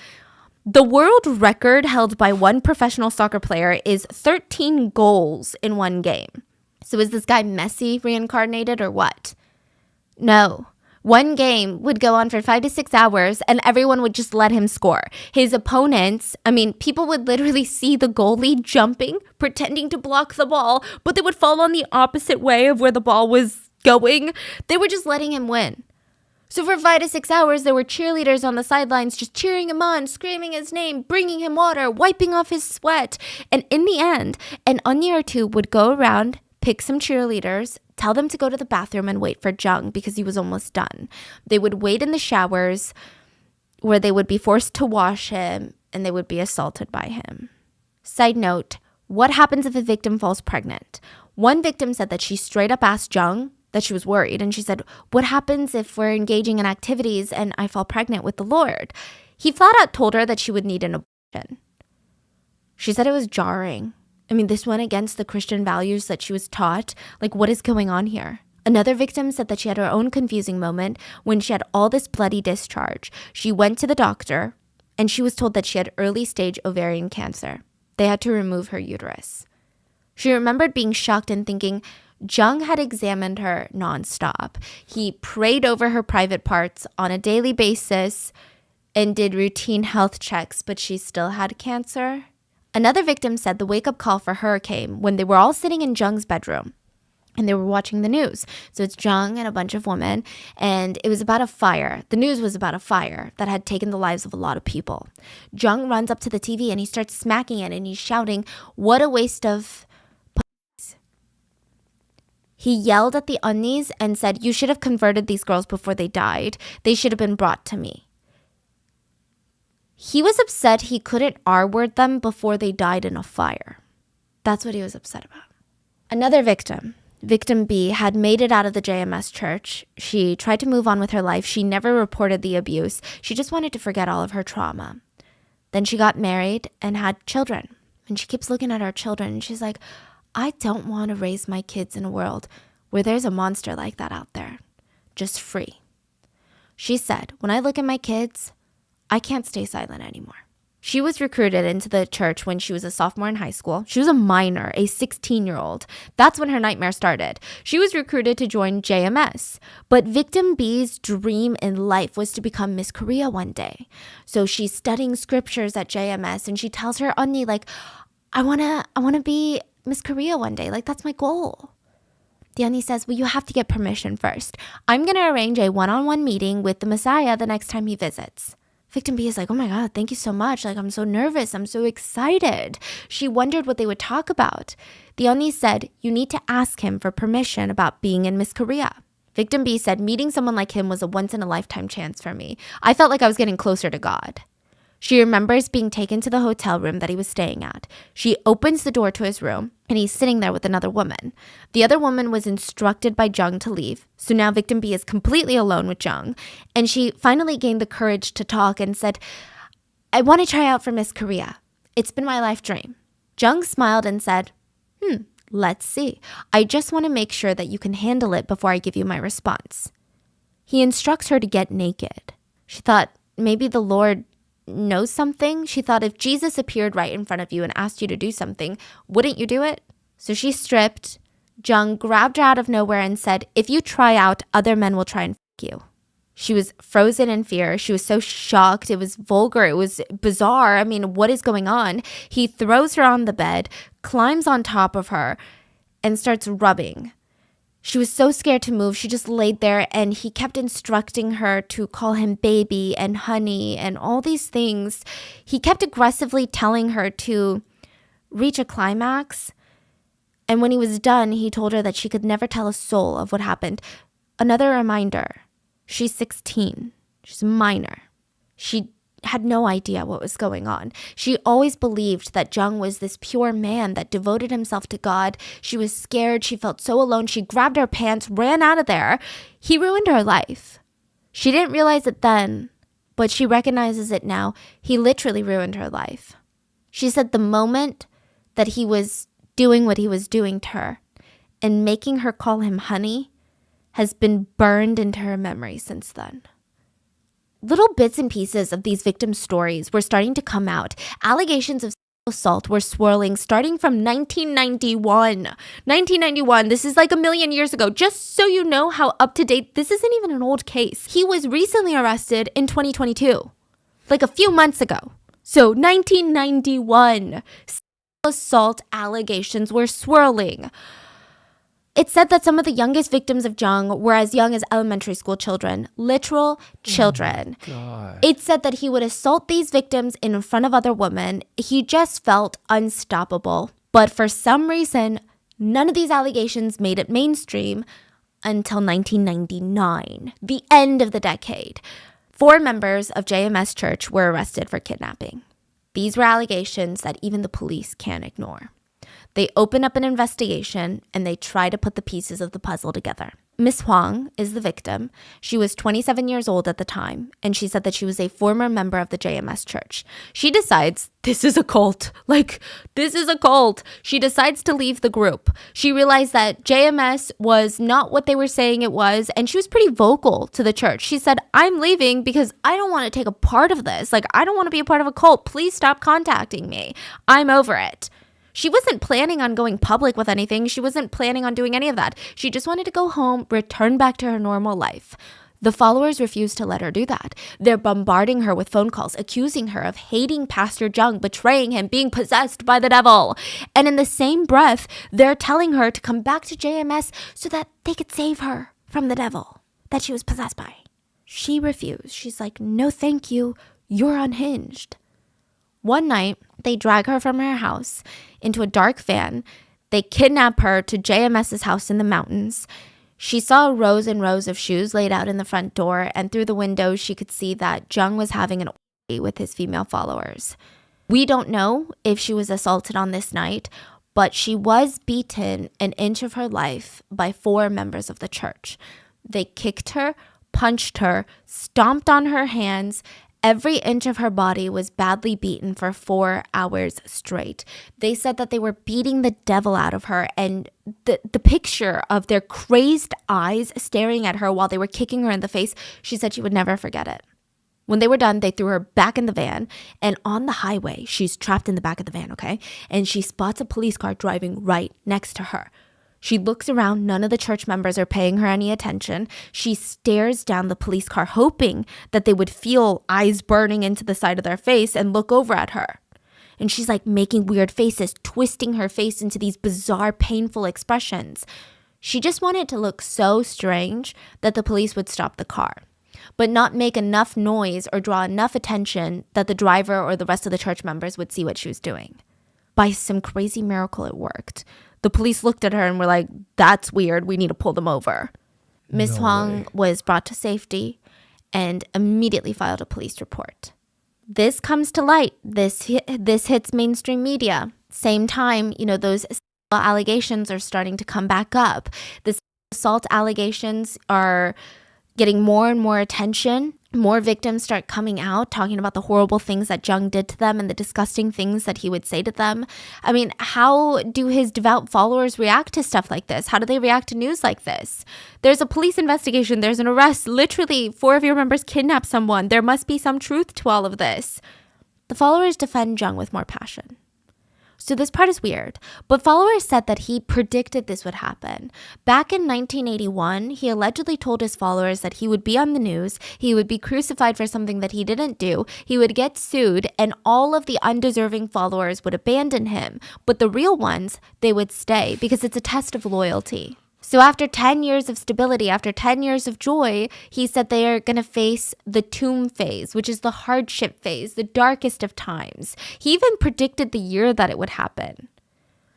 The world record held by one professional soccer player is 13 goals in one game. So is this guy Messi reincarnated or what? No. One game would go on for 5 to 6 hours and everyone would just let him score. His opponents, people would literally see the goalie jumping, pretending to block the ball, but they would fall on the opposite way of where the ball was going. They were just letting him win. So for 5 to 6 hours, there were cheerleaders on the sidelines just cheering him on, screaming his name, bringing him water, wiping off his sweat. And in the end, an onion or two would go around, pick some cheerleaders, tell them to go to the bathroom and wait for Jung because he was almost done. They would wait in the showers where they would be forced to wash him and they would be assaulted by him. Side note, what happens if a victim falls pregnant? One victim said that she straight up asked Jung that she was worried. And she said, what happens if we're engaging in activities and I fall pregnant with the Lord? He flat out told her that she would need an abortion. She said it was jarring. This went against the Christian values that she was taught. Like, what is going on here? Another victim said that she had her own confusing moment when she had all this bloody discharge. She went to the doctor and she was told that she had early stage ovarian cancer. They had to remove her uterus. She remembered being shocked and thinking, Jung had examined her nonstop. He prayed over her private parts on a daily basis and did routine health checks, but she still had cancer. Another victim said the wake-up call for her came when they were all sitting in Jung's bedroom and they were watching the news. So it's Jung and a bunch of women, and it was about a fire. The news was about a fire that had taken the lives of a lot of people. Jung runs up to the TV and he starts smacking it and he's shouting, "What a waste of..." He yelled at the Unnis and said, "You should have converted these girls before they died. They should have been brought to me." He was upset he couldn't R-word them before they died in a fire. That's what he was upset about. Another victim, Victim B, had made it out of the JMS church. She tried to move on with her life. She never reported the abuse. She just wanted to forget all of her trauma. Then she got married and had children. And she keeps looking at her children and she's like, I don't want to raise my kids in a world where there's a monster like that out there, just free. She said, when I look at my kids, I can't stay silent anymore. She was recruited into the church when she was a sophomore in high school. She was a minor, a 16-year-old. That's when her nightmare started. She was recruited to join JMS. But Victim B's dream in life was to become Miss Korea one day. So she's studying scriptures at JMS and she tells her Unni, like, I wanna be Miss Korea one day. Like, that's my goal. The Unni says, well, you have to get permission first. I'm going to arrange a one-on-one meeting with the Messiah the next time he visits. Victim B is like, oh my God, thank you so much. Like, I'm so nervous. I'm so excited. She wondered what they would talk about. The Oni said, you need to ask him for permission about being in Miss Korea. Victim B said, meeting someone like him was a once-in-a-lifetime chance for me. I felt like I was getting closer to God. She remembers being taken to the hotel room that he was staying at. She opens the door to his room, and he's sitting there with another woman. The other woman was instructed by Jung to leave, so now Victim B is completely alone with Jung. And she finally gained the courage to talk and said, I want to try out for Miss Korea. It's been my life dream. Jung smiled and said, let's see. I just want to make sure that you can handle it before I give you my response. He instructs her to get naked. She thought maybe the Lord knows something. She thought if Jesus appeared right in front of you and asked you to do something, wouldn't you do it? So she stripped. Jung grabbed her out of nowhere and said, if you try out, other men will try and f*** you. She was frozen in fear. She was so shocked. It was vulgar. It was bizarre. I mean, what is going on? He throws her on the bed, climbs on top of her, and starts rubbing. She was so scared to move. She just laid there, and he kept instructing her to call him baby and honey and all these things. He kept aggressively telling her to reach a climax. And when he was done, he told her that she could never tell a soul of what happened. Another reminder, she's 16. She's a minor. She had no idea what was going on. She always believed that Jung was this pure man that devoted himself to God. She was scared. She felt so alone. She grabbed her pants, ran out of there. He ruined her life. She didn't realize it then, but she recognizes it now. He literally ruined her life. She said the moment that he was doing what he was doing to her and making her call him honey has been burned into her memory since then. Little bits and pieces of these victims' stories were starting to come out. Allegations of assault were swirling starting from 1991. 1991, this is like a million years ago. Just so you know how up to date, this isn't even an old case. He was recently arrested in 2022, like a few months ago. So 1991, assault allegations were swirling. It said that some of the youngest victims of Jung were as young as elementary school children, literal children. It said that he would assault these victims in front of other women. He just felt unstoppable. But for some reason, none of these allegations made it mainstream until 1999, the end of the decade. 4 members of JMS Church were arrested for kidnapping. These were allegations that even the police can't ignore. They open up an investigation and they try to put the pieces of the puzzle together. Miss Huang is the victim. She was 27 years old at the time, and she said that she was a former member of the JMS Church. She decides, this is a cult. This is a cult. She decides to leave the group. She realized that JMS was not what they were saying it was, and she was pretty vocal to the church. She said, I'm leaving because I don't want to take a part of this. I don't want to be a part of a cult. Please stop contacting me. I'm over it. She wasn't planning on going public with anything. She wasn't planning on doing any of that. She just wanted to go home, return back to her normal life. The followers refused to let her do that. They're bombarding her with phone calls, accusing her of hating Pastor Jung, betraying him, being possessed by the devil. And in the same breath, they're telling her to come back to JMS so that they could save her from the devil that she was possessed by. She refused. She's like, no, thank you. You're unhinged. One night, they drag her from her house into a dark van. They kidnap her to JMS's house in the mountains. She saw rows and rows of shoes laid out in the front door, and through the window, she could see that Jung was having an orgy with his female followers. We don't know if she was assaulted on this night, but she was beaten an inch of her life by 4 members of the church. They kicked her, punched her, stomped on her hands. Every inch of her body was badly beaten for 4 hours straight. They said that they were beating the devil out of her, and the picture of their crazed eyes staring at her while they were kicking her in the face, she said she would never forget it. When they were done, they threw her back in the van, and on the highway, she's trapped in the back of the van, okay? And she spots a police car driving right next to her. She looks around. None of the church members are paying her any attention. She stares down the police car, hoping that they would feel eyes burning into the side of their face and look over at her. And she's making weird faces, twisting her face into these bizarre, painful expressions. She just wanted to look so strange that the police would stop the car. but not make enough noise or draw enough attention that the driver or the rest of the church members would see what she was doing. By some crazy miracle, it worked. The police looked at her and were like, that's weird. We need to pull them over. Miss Huang was brought to safety and immediately filed a police report. This comes to light. This hits mainstream media. Same time, those allegations are starting to come back up. The assault allegations are getting more and more attention. More victims start coming out, talking about the horrible things that Jung did to them and the disgusting things that he would say to them. I mean, how do his devout followers react to stuff like this? How do they react to news like this? There's a police investigation. There's an arrest. Literally, 4 of your members kidnapped someone. There must be some truth to all of this. The followers defend Jung with more passion. So this part is weird, but followers said that he predicted this would happen. Back in 1981, he allegedly told his followers that he would be on the news, he would be crucified for something that he didn't do, he would get sued, and all of the undeserving followers would abandon him. But the real ones, they would stay because it's a test of loyalty. So after 10 years of stability, after 10 years of joy, he said they are going to face the tomb phase, which is the hardship phase, the darkest of times. He even predicted the year that it would happen.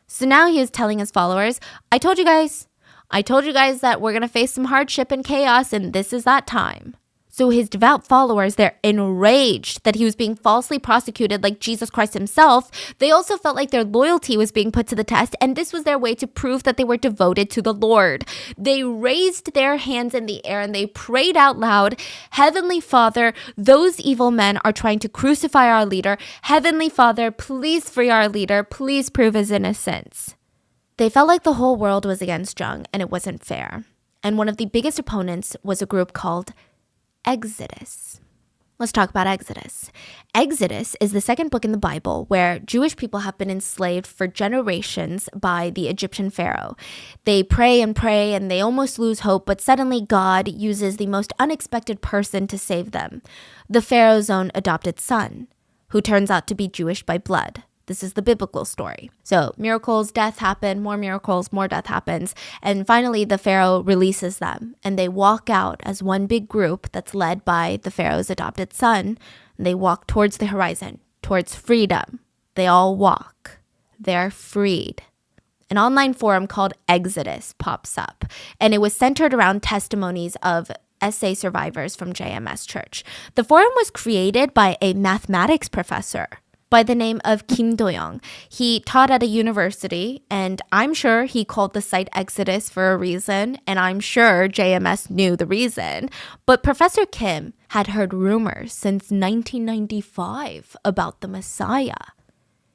So now he is telling his followers, I told you guys that we're going to face some hardship and chaos, and this is that time. So his devout followers, they're enraged that he was being falsely prosecuted like Jesus Christ himself. They also felt like their loyalty was being put to the test, and this was their way to prove that they were devoted to the Lord. They raised their hands in the air and they prayed out loud, Heavenly Father, those evil men are trying to crucify our leader. Heavenly Father, please free our leader. Please prove his innocence. They felt like the whole world was against Jung, and it wasn't fair. And one of the biggest opponents was a group called Exodus. Let's talk about Exodus. Exodus is the second book in the Bible where Jewish people have been enslaved for generations by the Egyptian Pharaoh. They pray and pray and they almost lose hope, but suddenly God uses the most unexpected person to save them, the Pharaoh's own adopted son, who turns out to be Jewish by blood. This is the biblical story. So miracles, death happen, more miracles, more death happens. And finally, the Pharaoh releases them and they walk out as one big group that's led by the Pharaoh's adopted son. And they walk towards the horizon, towards freedom. They all walk. They're freed. An online forum called Exodus pops up, and it was centered around testimonies of SA survivors from JMS Church. The forum was created by a mathematics professor by the name of Kim Do-young. He taught at a university, and I'm sure he called the site Exodus for a reason, and I'm sure JMS knew the reason. But Professor Kim had heard rumors since 1995 about the Messiah.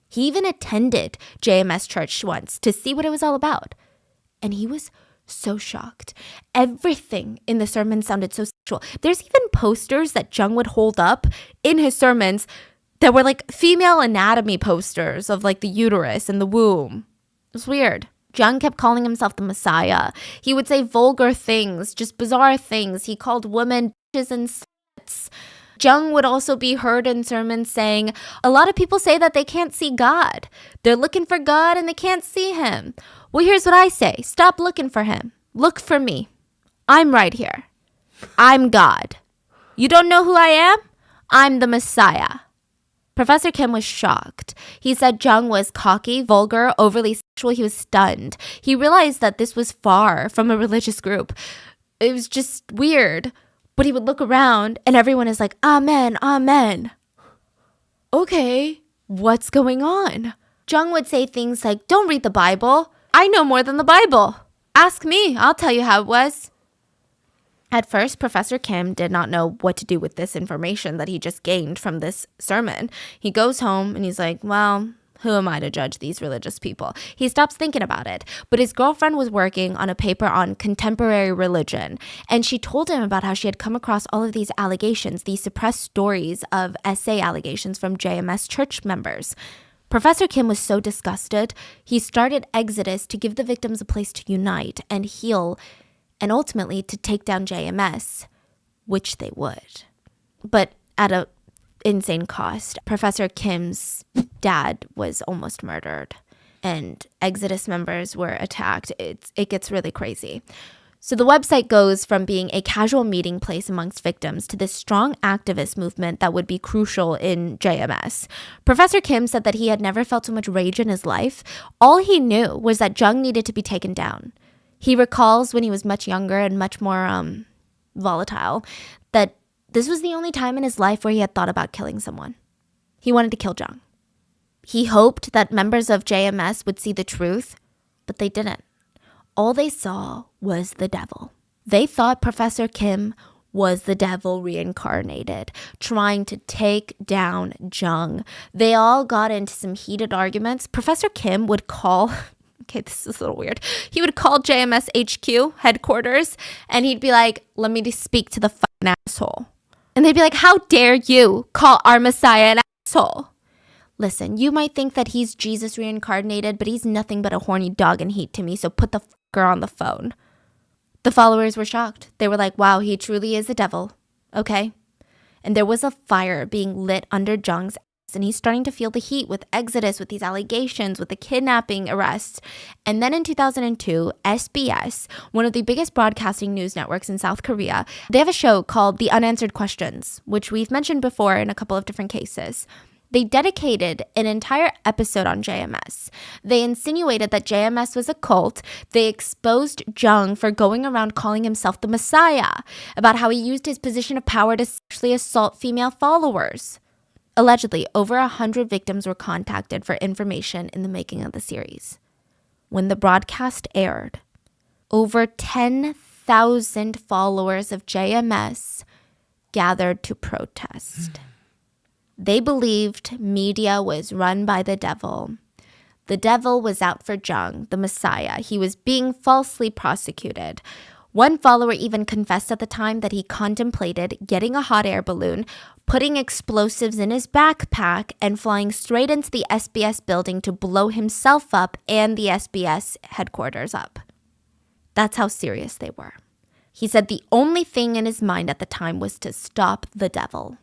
He even attended JMS Church once to see what it was all about. And he was so shocked. Everything in the sermon sounded so sexual. There's even posters that Jung would hold up in his sermons that were like female anatomy posters of like the uterus and the womb. It was weird. Jung kept calling himself the Messiah. He would say vulgar things, just bizarre things. He called women bitches and sluts. Jung would also be heard in sermons saying, a lot of people say that they can't see God. They're looking for God and they can't see him. Well, here's what I say. Stop looking for him. Look for me. I'm right here. I'm God. You don't know who I am? I'm the Messiah. Professor Kim was shocked. He said Jung was cocky, vulgar, overly sexual. He was stunned. He realized that this was far from a religious group. It was just weird. But he would look around and everyone is like, Amen, Amen. Okay, what's going on? Jung would say things like, don't read the Bible. I know more than the Bible. Ask me. I'll tell you how it was. At first, Professor Kim did not know what to do with this information that he just gained from this sermon. He goes home and he's like, well, who am I to judge these religious people? He stops thinking about it. But his girlfriend was working on a paper on contemporary religion. And she told him about how she had come across all of these allegations, these suppressed stories of SA allegations from JMS Church members. Professor Kim was so disgusted, he started Exodus to give the victims a place to unite and heal, and ultimately to take down JMS, which they would. But at an insane cost. Professor Kim's dad was almost murdered, and Exodus members were attacked. It gets really crazy. So the website goes from being a casual meeting place amongst victims to this strong activist movement that would be crucial in JMS. Professor Kim said that he had never felt so much rage in his life. All he knew was that Jung needed to be taken down. He recalls when he was much younger and much more volatile that this was the only time in his life where he had thought about killing someone. He wanted to kill Jung. He hoped that members of JMS would see the truth, but they didn't. All they saw was the devil. They thought Professor Kim was the devil reincarnated, trying to take down Jung. They all got into some heated arguments. Professor Kim would call, okay, this is a little weird. He would call JMS HQ headquarters and he'd be like, let me just speak to the fucking asshole. And they'd be like, how dare you call our Messiah an asshole? Listen, you might think that he's Jesus reincarnated, but he's nothing but a horny dog in heat to me, so put the fucker on the phone. The followers were shocked. They were like, wow, he truly is a devil. Okay. And there was a fire being lit under Jung's ass, and he's starting to feel the heat with Exodus, with these allegations, with the kidnapping arrests. And then in 2002, SBS, one of the biggest broadcasting news networks in South Korea, they have a show called The Unanswered Questions, which we've mentioned before in a couple of different cases. They dedicated an entire episode on JMS. They insinuated that JMS was a cult. They exposed Jung for going around calling himself the Messiah, about how he used his position of power to sexually assault female followers. Allegedly, over 100 victims were contacted for information in the making of the series. When the broadcast aired, over 10,000 followers of JMS gathered to protest. They believed media was run by the devil. The devil was out for Jung, the Messiah. He was being falsely prosecuted. One follower even confessed at the time that he contemplated getting a hot air balloon, putting explosives in his backpack, and flying straight into the SBS building to blow himself up and the SBS headquarters up. That's how serious they were. He said the only thing in his mind at the time was to stop the devil.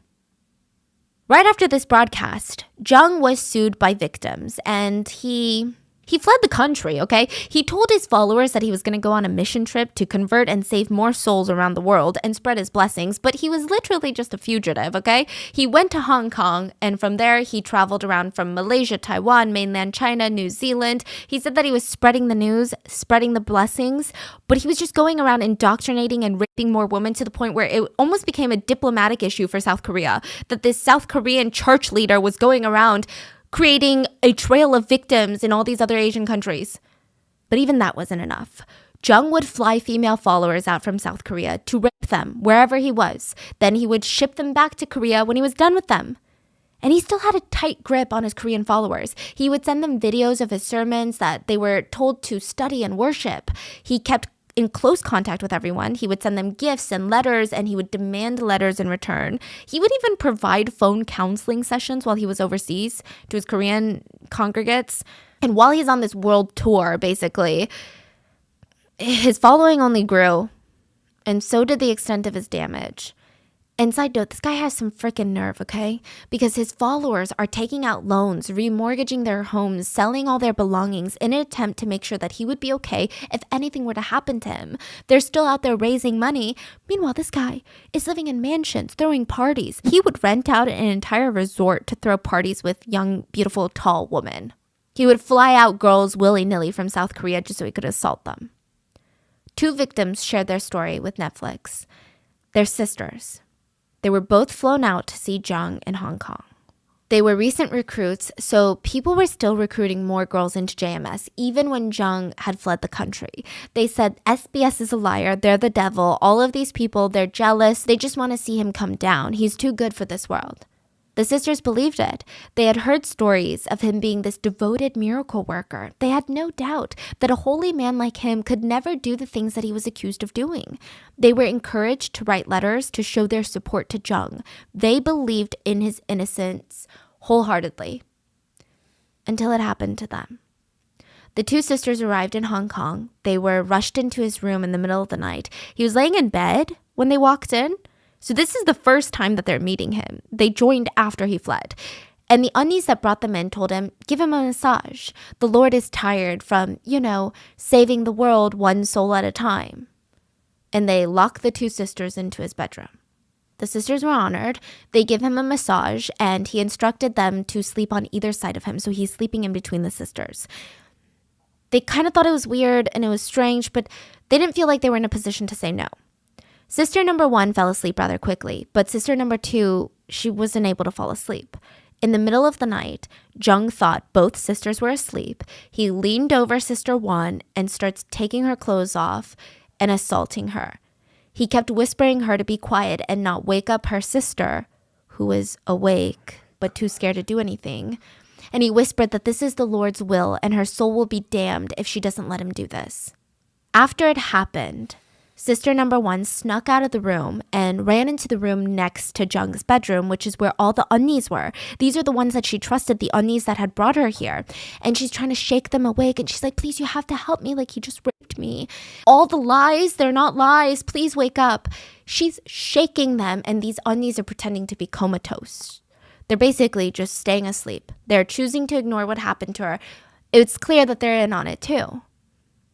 Right after this broadcast, Jung was sued by victims, and he fled the country, okay? He told his followers that he was going to go on a mission trip to convert and save more souls around the world and spread his blessings, but he was literally just a fugitive, okay? He went to Hong Kong, and from there, he traveled around from Malaysia, Taiwan, mainland China, New Zealand. He said that he was spreading the news, spreading the blessings, but he was just going around indoctrinating and raping more women to the point where it almost became a diplomatic issue for South Korea, that this South Korean church leader was going around creating a trail of victims in all these other Asian countries. But even that wasn't enough. Jung would fly female followers out from South Korea to rape them wherever he was. Then he would ship them back to Korea when he was done with them. And he still had a tight grip on his Korean followers. He would send them videos of his sermons that they were told to study and worship. He kept in close contact with everyone. He would send them gifts and letters, and he would demand letters in return. He would even provide phone counseling sessions while he was overseas to his Korean congregates. And while he's on this world tour, basically, his following only grew, and so did the extent of his damage. And side note, this guy has some freaking nerve, okay? Because his followers are taking out loans, remortgaging their homes, selling all their belongings in an attempt to make sure that he would be okay if anything were to happen to him. They're still out there raising money. Meanwhile, this guy is living in mansions, throwing parties. He would rent out an entire resort to throw parties with young, beautiful, tall women. He would fly out girls willy-nilly from South Korea just so he could assault them. 2 victims shared their story with Netflix. They're sisters. They were both flown out to see Jung in Hong Kong. They were recent recruits, so people were still recruiting more girls into JMS, even when Jung had fled the country. They said SBS is a liar, they're the devil, all of these people, they're jealous, they just want to see him come down. He's too good for this world. The sisters believed it. They had heard stories of him being this devoted miracle worker. They had no doubt that a holy man like him could never do the things that he was accused of doing. They were encouraged to write letters to show their support to Jung. They believed in his innocence wholeheartedly until it happened to them. The 2 sisters arrived in Hong Kong. They were rushed into his room in the middle of the night. He was laying in bed when they walked in. So this is the first time that they're meeting him. They joined after he fled. And the undies that brought them in told him, give him a massage. The Lord is tired from, saving the world one soul at a time. and they lock the two sisters into his bedroom. The sisters were honored. They give him a massage, and he instructed them to sleep on either side of him, so he's sleeping in between the sisters. They kind of thought it was weird and it was strange, but they didn't feel like they were in a position to say no. Sister number 1 fell asleep rather quickly, but sister number 2, she wasn't able to fall asleep. In the middle of the night, Jung thought both sisters were asleep. He leaned over sister 1 and starts taking her clothes off and assaulting her. He kept whispering her to be quiet and not wake up her sister, who was awake but too scared to do anything. And he whispered that this is the Lord's will and her soul will be damned if she doesn't let him do this. After it happened, sister number 1 snuck out of the room and ran into the room next to Jung's bedroom, which is where all the unnis were. These are the ones that she trusted, the unnis that had brought her here. And she's trying to shake them awake. And she's like, please, you have to help me. Like, he just raped me. All the lies, they're not lies. Please wake up. She's shaking them. And these unnis are pretending to be comatose. They're basically just staying asleep. They're choosing to ignore what happened to her. It's clear that they're in on it too.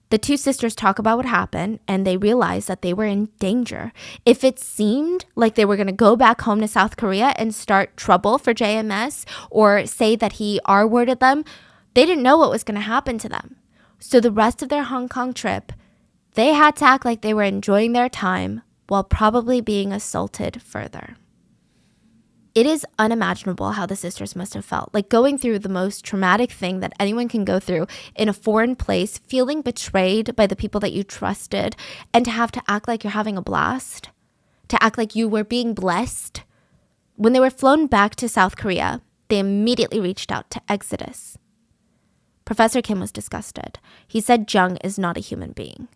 The two sisters talk about what happened, and they realize that they were in danger. If it seemed like they were going to go back home to South Korea and start trouble for JMS or say that he R-worded them, they didn't know what was going to happen to them. So the rest of their Hong Kong trip, they had to act like they were enjoying their time while probably being assaulted further. It is unimaginable how the sisters must have felt, like going through the most traumatic thing that anyone can go through in a foreign place, feeling betrayed by the people that you trusted, and to have to act like you're having a blast, to act like you were being blessed. When they were flown back to South Korea, they immediately reached out to Exodus. Professor Kim was disgusted. He said Jung is not a human being.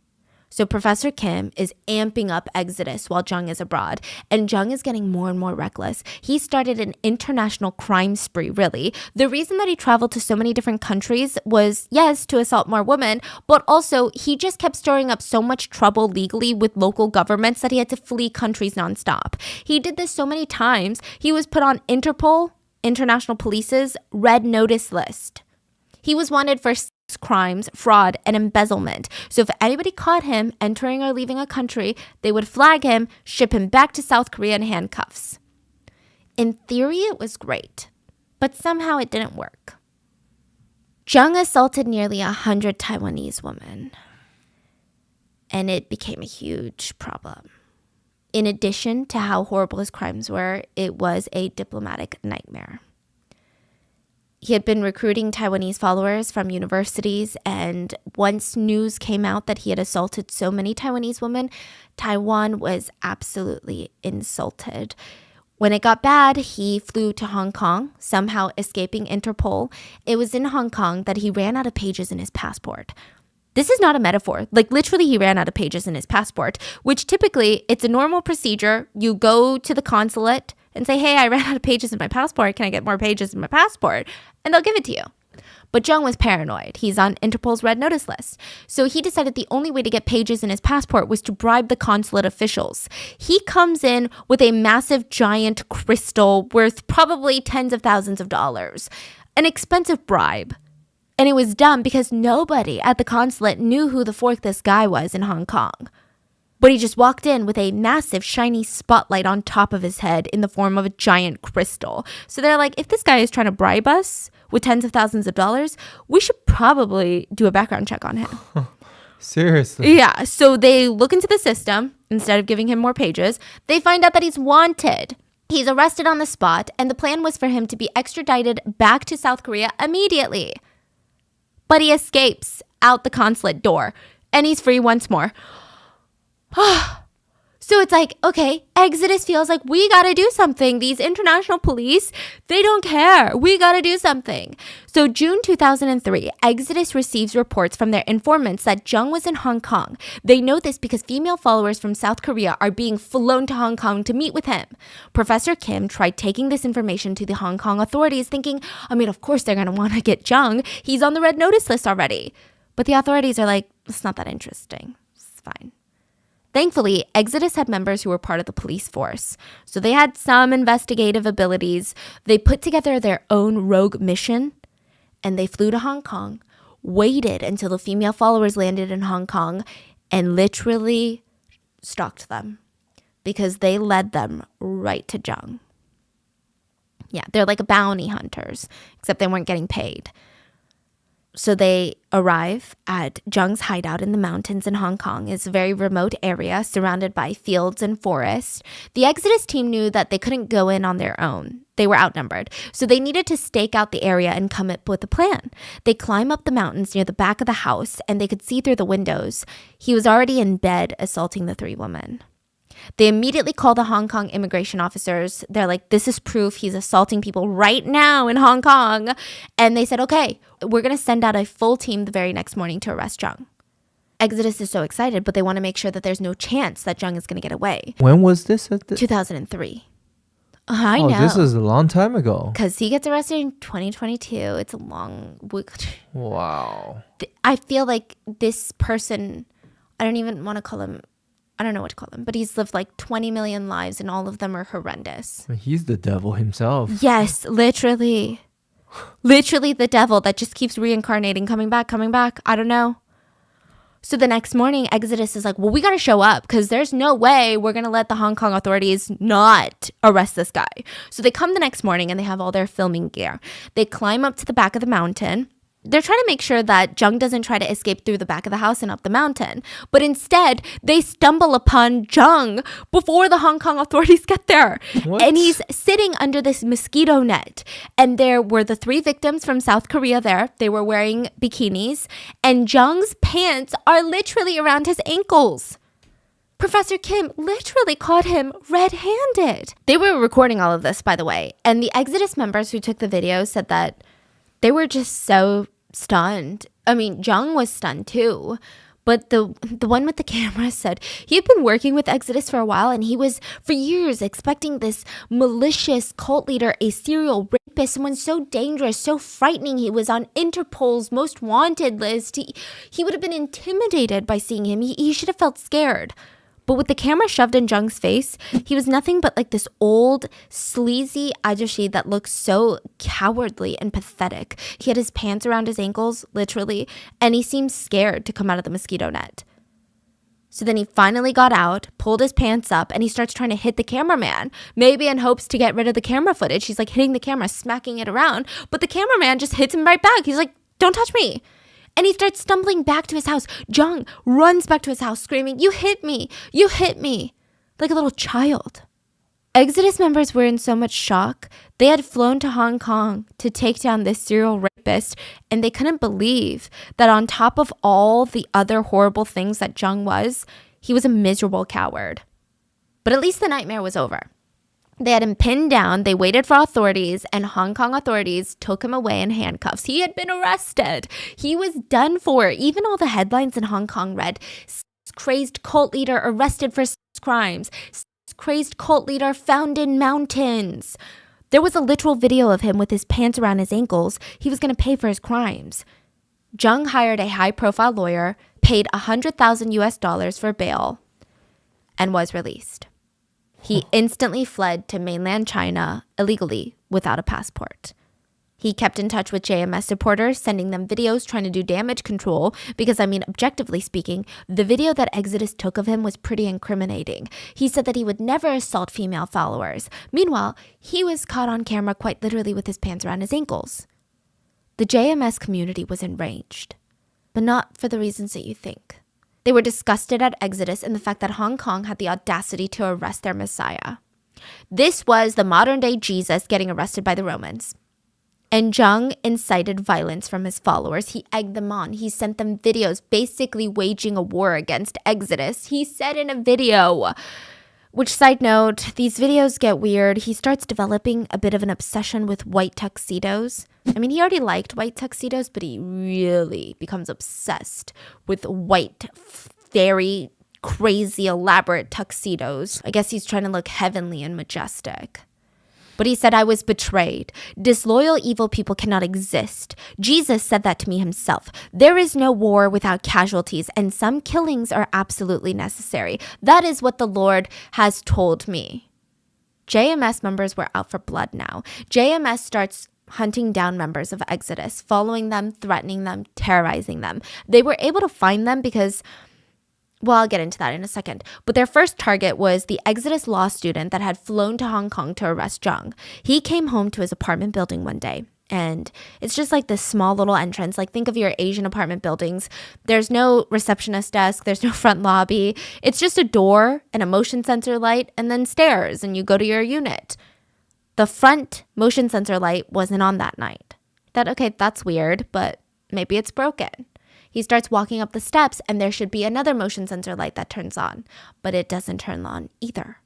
So Professor Kim is amping up Exodus while Jung is abroad, and Jung is getting more and more reckless. He started an international crime spree, really. The reason that he traveled to so many different countries was, yes, to assault more women, but also he just kept stirring up so much trouble legally with local governments that he had to flee countries nonstop. He did this so many times, he was put on Interpol, International Police's Red Notice list. He was wanted for crimes, fraud, and embezzlement. So if anybody caught him entering or leaving a country, they would flag him, ship him back to South Korea in handcuffs. In theory, it was great, but somehow it didn't work. Jung assaulted nearly 100 Taiwanese women, and it became a huge problem. In addition to how horrible his crimes were, it was a diplomatic nightmare. He had been recruiting Taiwanese followers from universities, and once news came out that he had assaulted so many Taiwanese women, Taiwan was absolutely insulted. When it got bad, he flew to Hong Kong, somehow escaping Interpol. It was in Hong Kong that he ran out of pages in his passport. This is not a metaphor. Like, literally, he ran out of pages in his passport, which typically, it's a normal procedure. You go to the consulate and say, hey, I ran out of pages in my passport. Can I get more pages in my passport? And they'll give it to you. But Jung was paranoid. He's on Interpol's Red Notice list. So he decided the only way to get pages in his passport was to bribe the consulate officials. He comes in with a massive giant crystal worth probably tens of thousands of dollars. An expensive bribe. And it was dumb because nobody at the consulate knew who the fork this guy was in Hong Kong. But he just walked in with a massive shiny spotlight on top of his head in the form of a giant crystal. So they're like, if this guy is trying to bribe us with tens of thousands of dollars, we should probably do a background check on him. Seriously? Yeah, so they look into the system. Instead of giving him more pages, they find out that he's wanted. He's arrested on the spot, and the plan was for him to be extradited back to South Korea immediately. But he escapes out the consulate door, and he's free once more. So it's like, okay, Exodus feels like we gotta do something. These international police, they don't care. We gotta do something. So June 2003, Exodus receives reports from their informants that Jung was in Hong Kong. They know this because female followers from South Korea are being flown to Hong Kong to meet with him. Professor Kim tried taking this information to the Hong Kong authorities thinking, of course they're gonna wanna get Jung. He's on the Red Notice list already. But the authorities are like, it's not that interesting. It's fine. Thankfully, Exodus had members who were part of the police force, so they had some investigative abilities. They put together their own rogue mission, and they flew to Hong Kong, waited until the female followers landed in Hong Kong, and literally stalked them because they led them right to Jung. Yeah, they're like bounty hunters, except they weren't getting paid. So they arrive at Jung's hideout in the mountains in Hong Kong. It's a very remote area surrounded by fields and forests. The Exodus team knew that they couldn't go in on their own. They were outnumbered. So they needed to stake out the area and come up with a plan. They climb up the mountains near the back of the house and they could see through the windows. He was already in bed assaulting the 3 women. They immediately call the Hong Kong immigration officers. They're like, this is proof he's assaulting people right now in Hong Kong. And they said, okay, we're going to send out a full team the very next morning to arrest Jung. Exodus is so excited, but they want to make sure that there's no chance that Jung is going to get away. When was this? 2003. I know. This is a long time ago. Because he gets arrested in 2022. It's a long... Wow. I feel like this person, I don't even want to call him... I don't know what to call him, but he's lived like 20 million lives and all of them are horrendous. He's the devil himself. Yes, literally. Literally the devil that just keeps reincarnating, coming back. I don't know. So the next morning, Exodus is like, well, we got to show up because there's no way we're going to let the Hong Kong authorities not arrest this guy. So they come the next morning and they have all their filming gear. They climb up to the back of the mountain. They're trying to make sure that Jung doesn't try to escape through the back of the house and up the mountain. But instead, they stumble upon Jung before the Hong Kong authorities get there. What? And he's sitting under this mosquito net. And there were the 3 victims from South Korea there. They were wearing bikinis. And Jung's pants are literally around his ankles. Professor Kim literally caught him red-handed. They were recording all of this, by the way. And the Exodus members who took the video said that they were just so stunned. I mean, Jung was stunned too. But the one with the camera said he had been working with Exodus for a while and he was for years expecting this malicious cult leader, a serial rapist, someone so dangerous, so frightening. He was on Interpol's most wanted list. He would have been intimidated by seeing him. He should have felt scared. But with the camera shoved in Jung's face, he was nothing but like this old, sleazy ajushi that looked so cowardly and pathetic. He had his pants around his ankles, literally, and he seemed scared to come out of the mosquito net. So then he finally got out, pulled his pants up, and he starts trying to hit the cameraman, maybe in hopes to get rid of the camera footage. He's like hitting the camera, smacking it around, but the cameraman just hits him right back. He's like, don't touch me. And he starts stumbling back to his house. Jung runs back to his house screaming, you hit me, like a little child. Exodus members were in so much shock. They had flown to Hong Kong to take down this serial rapist, and they couldn't believe that on top of all the other horrible things that Jung was, he was a miserable coward. But at least the nightmare was over. They had him pinned down, they waited for authorities, and Hong Kong authorities took him away in handcuffs. He had been arrested. He was done for. Even all the headlines in Hong Kong read, crazed cult leader arrested for crimes. Crazed cult leader found in mountains. There was a literal video of him with his pants around his ankles. He was going to pay for his crimes. Jung hired a high-profile lawyer, paid $100,000 for bail, and was released. He instantly fled to mainland China illegally without a passport. He kept in touch with JMS supporters, sending them videos trying to do damage control because, objectively speaking, the video that Exodus took of him was pretty incriminating. He said that he would never assault female followers. Meanwhile, he was caught on camera quite literally with his pants around his ankles. The JMS community was enraged, but not for the reasons that you think. They were disgusted at Exodus and the fact that Hong Kong had the audacity to arrest their Messiah. This was the modern-day Jesus getting arrested by the Romans. And Jung incited violence from his followers. He egged them on. He sent them videos basically waging a war against Exodus. He said in a video, which, side note, these videos get weird. He starts developing a bit of an obsession with white tuxedos. He already liked white tuxedos, but he really becomes obsessed with white, very crazy, elaborate tuxedos. I guess he's trying to look heavenly and majestic. But he said, I was betrayed. Disloyal, evil people cannot exist. Jesus said that to me himself. There is no war without casualties, and some killings are absolutely necessary. That is what the Lord has told me. JMS members were out for blood now. JMS starts hunting down members of Exodus, following them, threatening them, terrorizing them. They were able to find them because Well, I'll get into that in a second. But their first target was the Exodus law student that had flown to Hong Kong to arrest Jung. He came home to his apartment building one day. And it's just like this small little entrance. Like, think of your Asian apartment buildings. There's no receptionist desk. There's no front lobby. It's just a door and a motion sensor light and then stairs, and you go to your unit. The front motion sensor light wasn't on that night. Thought, okay, that's weird, but maybe it's broken. He starts walking up the steps, and there should be another motion sensor light that turns on, but it doesn't turn on either.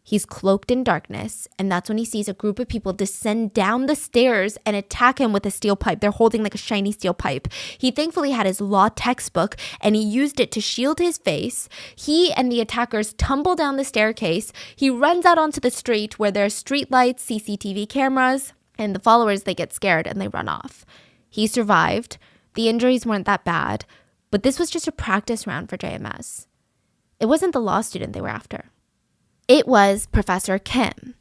He's cloaked in darkness, and that's when he sees a group of people descend down the stairs and attack him with a steel pipe. They're holding like a shiny steel pipe. He thankfully had his law textbook, and he used it to shield his face. He and the attackers tumble down the staircase. He runs out onto the street where there's street lights, CCTV cameras, and the followers, they get scared and they run off. He survived. The injuries weren't that bad, but this was just a practice round for JMS. It wasn't the law student they were after. It was Professor Kim.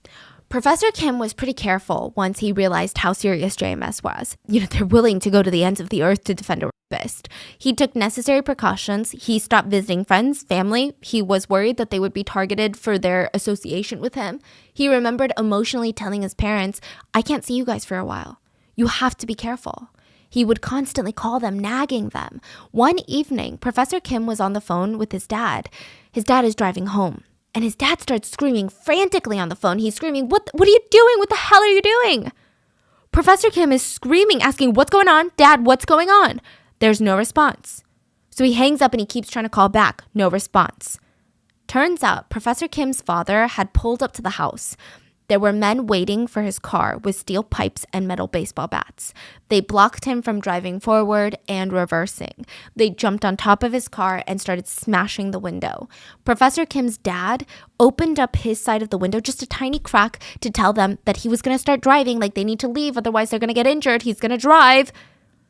Professor Kim was pretty careful once he realized how serious JMS was. They're willing to go to the ends of the earth to defend a rapist. He took necessary precautions. He stopped visiting friends, family. He was worried that they would be targeted for their association with him. He remembered emotionally telling his parents, I can't see you guys for a while. You have to be careful. He would constantly call them, nagging them. One evening, Professor Kim was on the phone with his dad. His dad is driving home. And his dad starts screaming frantically on the phone. He's screaming, what are you doing? What the hell are you doing? Professor Kim is screaming, asking, what's going on? Dad, what's going on? There's no response. So he hangs up and he keeps trying to call back. No response. Turns out Professor Kim's father had pulled up to the house. There were men waiting for his car with steel pipes and metal baseball bats. They blocked him from driving forward and reversing. They jumped on top of his car and started smashing the window. Professor Kim's dad opened up his side of the window, just a tiny crack, to tell them that he was going to start driving, like they need to leave, otherwise they're going to get injured. He's going to drive.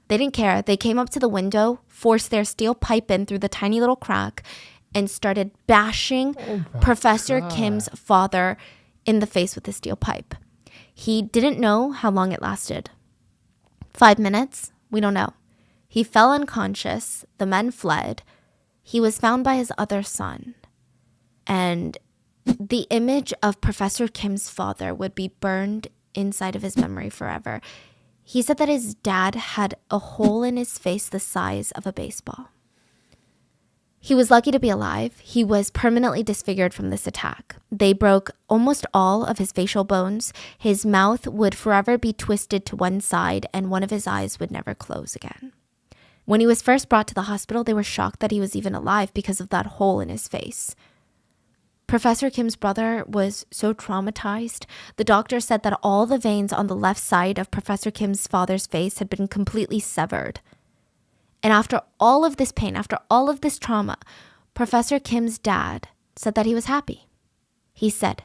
They didn't care. They came up to the window, forced their steel pipe in through the tiny little crack, and started bashing Professor Kim's father in the face with the steel pipe. He didn't know how long it lasted. 5 minutes? We don't know. He fell unconscious. The men fled. He was found by his other son. And the image of Professor Kim's father would be burned inside of his memory forever. He said that his dad had a hole in his face the size of a baseball. He was lucky to be alive. He was permanently disfigured from this attack. They broke almost all of his facial bones. His mouth would forever be twisted to one side, and one of his eyes would never close again. When he was first brought to the hospital, they were shocked that he was even alive because of that hole in his face. Professor Kim's brother was so traumatized. The doctor said that all the veins on the left side of Professor Kim's father's face had been completely severed. And after all of this pain, after all of this trauma, Professor Kim's dad said that he was happy. He said,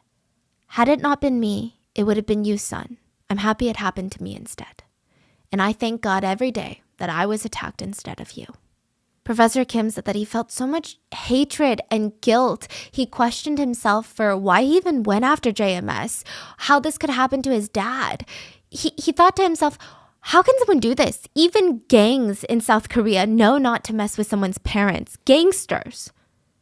had it not been me, it would have been you, son. I'm happy it happened to me instead. And I thank God every day that I was attacked instead of you. Professor Kim said that he felt so much hatred and guilt. He questioned himself for why he even went after JMS, how this could happen to his dad. He thought to himself, how can someone do this? Even gangs in South Korea know not to mess with someone's parents. Gangsters.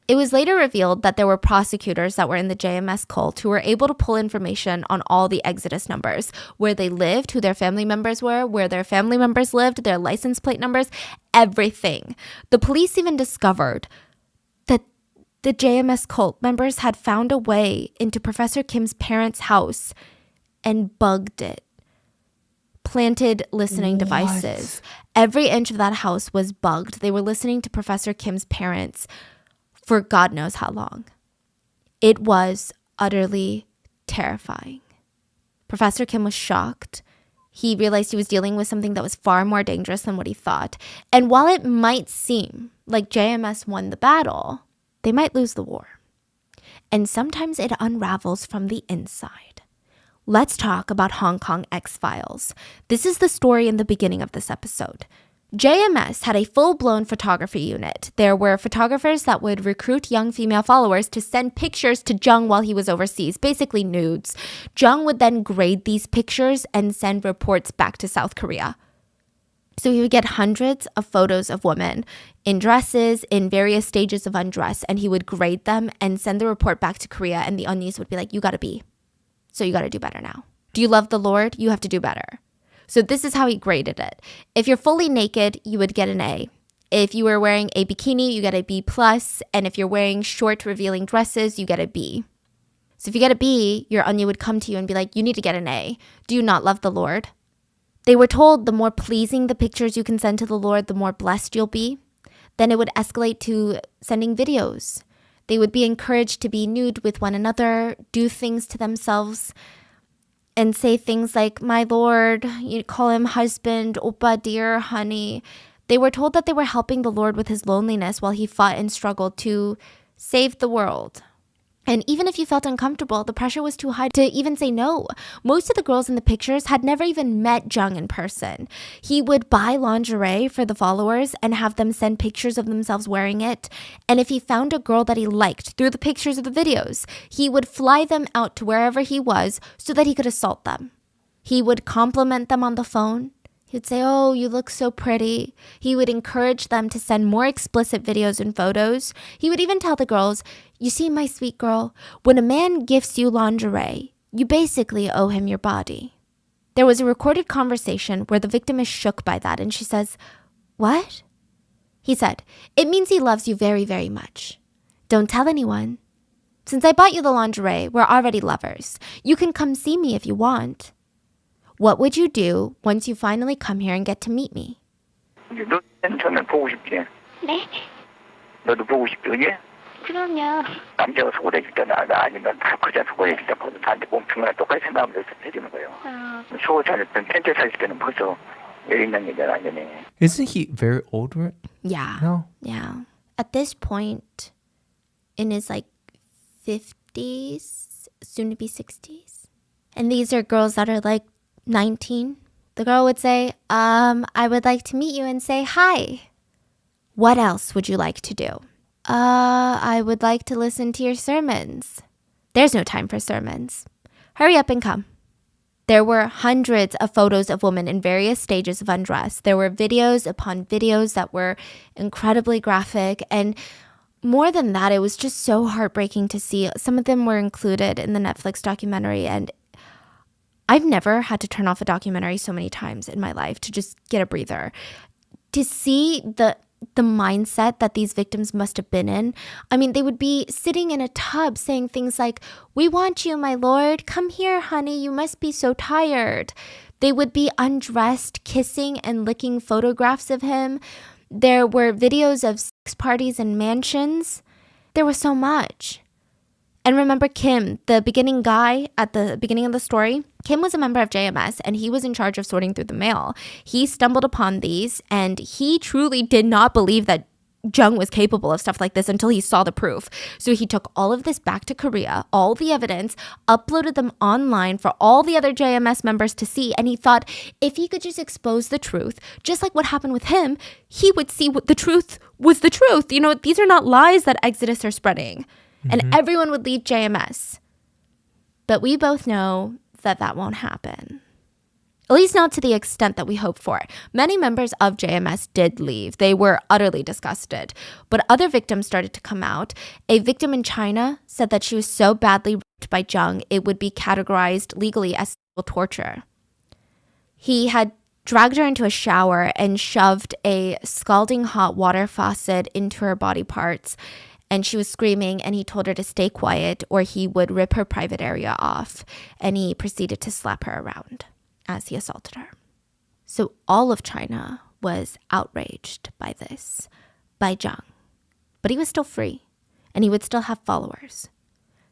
It was later revealed that there were prosecutors that were in the JMS cult who were able to pull information on all the Exodus numbers, where they lived, who their family members were, where their family members lived, their license plate numbers, everything. The police even discovered that the JMS cult members had found a way into Professor Kim's parents' house and bugged it. Planted listening devices. Every inch of that house was bugged. They were listening to Professor Kim's parents for God knows how long. It was utterly terrifying. Professor Kim was shocked. He realized he was dealing with something that was far more dangerous than what he thought. And while it might seem like JMS won the battle, they might lose the war. And sometimes it unravels from the inside. Let's talk about Hong Kong X-Files. This is the story in the beginning of this episode. JMS had a full-blown photography unit. There were photographers that would recruit young female followers to send pictures to Jung while he was overseas, basically nudes. Jung would then grade these pictures and send reports back to South Korea. So he would get hundreds of photos of women in dresses, in various stages of undress, and he would grade them and send the report back to Korea, and the Onnis would be like, you gotta be. So you gotta do better now. Do you love the Lord? You have to do better. So this is how he graded it. If you're fully naked, you would get an A. If you were wearing a bikini, you get a B+, and if you're wearing short revealing dresses, you get a B. So if you get a B, your Anya would come to you and be like, you need to get an A. Do you not love the Lord? They were told the more pleasing the pictures you can send to the Lord, the more blessed you'll be. Then it would escalate to sending videos. They would be encouraged to be nude with one another, do things to themselves, and say things like, my Lord, you call him husband, oppa, dear, honey. They were told that they were helping the Lord with his loneliness while he fought and struggled to save the world. And even if you felt uncomfortable, the pressure was too high to even say no. Most of the girls in the pictures had never even met Jung in person. He would buy lingerie for the followers and have them send pictures of themselves wearing it. And if he found a girl that he liked through the pictures of the videos, he would fly them out to wherever he was so that he could assault them. He would compliment them on the phone. He'd say, oh, you look so pretty. He would encourage them to send more explicit videos and photos. He would even tell the girls, you see, my sweet girl, when a man gifts you lingerie, you basically owe him your body. There was a recorded conversation where the victim is shook by that, and she says, what? He said, it means he loves you very, very much. Don't tell anyone. Since I bought you the lingerie, we're already lovers. You can come see me if you want. What would you do once you finally come here and get to meet me? 저는 보고 싶지. 네? 너도 보고 싶지, 그지? 그럼요. 남자가 소고래질 때나 아니면 다 그자 소고래질 때 벌써 다한테 몸통이랑 똑같이 생각하면서 해주는 거예요. 속옷 차릴 땐 팬츠 차릴 때는 벌써 여인난 얘기가 아니네. Isn't he very old right Yeah. now? Yeah. At this point, in his like 50s, soon to be 60s. And these are girls that are like 19. The girl would say, I would like to meet you and say hi. What else would you like to do? I would like to listen to your sermons. There's no time for sermons. Hurry up and come. There were hundreds of photos of women in various stages of undress. There were videos upon videos that were incredibly graphic. And more than that, it was just so heartbreaking to see. Some of them were included in the Netflix documentary, and I've never had to turn off a documentary so many times in my life to just get a breather. To see the mindset that these victims must have been in. I mean, they would be sitting in a tub saying things like, we want you, my Lord. Come here, honey. You must be so tired. They would be undressed, kissing and licking photographs of him. There were videos of sex parties and mansions. There was so much. And remember Kim, the beginning guy at the beginning of the story? Kim was a member of JMS, and he was in charge of sorting through the mail. He stumbled upon these, and he truly did not believe that Jung was capable of stuff like this until he saw the proof. So he took all of this back to Korea, all the evidence, uploaded them online for all the other JMS members to see, and he thought if he could just expose the truth, just like what happened with him, he would see what the truth was the truth. You know, these are not lies that Exodus are spreading. And everyone would leave JMS. But we both know that that won't happen. At least not to the extent that we hope for. Many members of JMS did leave. They were utterly disgusted. But other victims started to come out. A victim in China said that she was so badly raped by Jung, it would be categorized legally as sexual torture. He had dragged her into a shower and shoved a scalding hot water faucet into her body parts. And she was screaming, and he told her to stay quiet or he would rip her private area off. And he proceeded to slap her around as he assaulted her. So all of China was outraged by this, by Jung. But he was still free, and he would still have followers.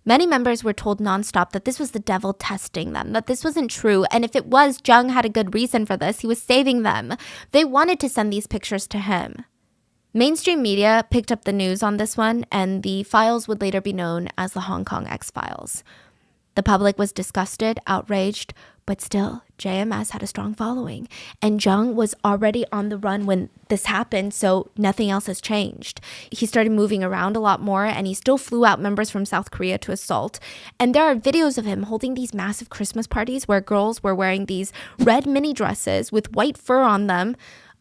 Many members were told nonstop that this was the devil testing them, that this wasn't true. And if it was, Jung had a good reason for this. He was saving them. They wanted to send these pictures to him. Mainstream media picked up the news on this one, and the files would later be known as the Hong Kong X-Files. The public was disgusted, outraged, but still, JMS had a strong following. And Jung was already on the run when this happened, so nothing else has changed. He started moving around a lot more, and he still flew out members from South Korea to assault. And there are videos of him holding these massive Christmas parties where girls were wearing these red mini dresses with white fur on them,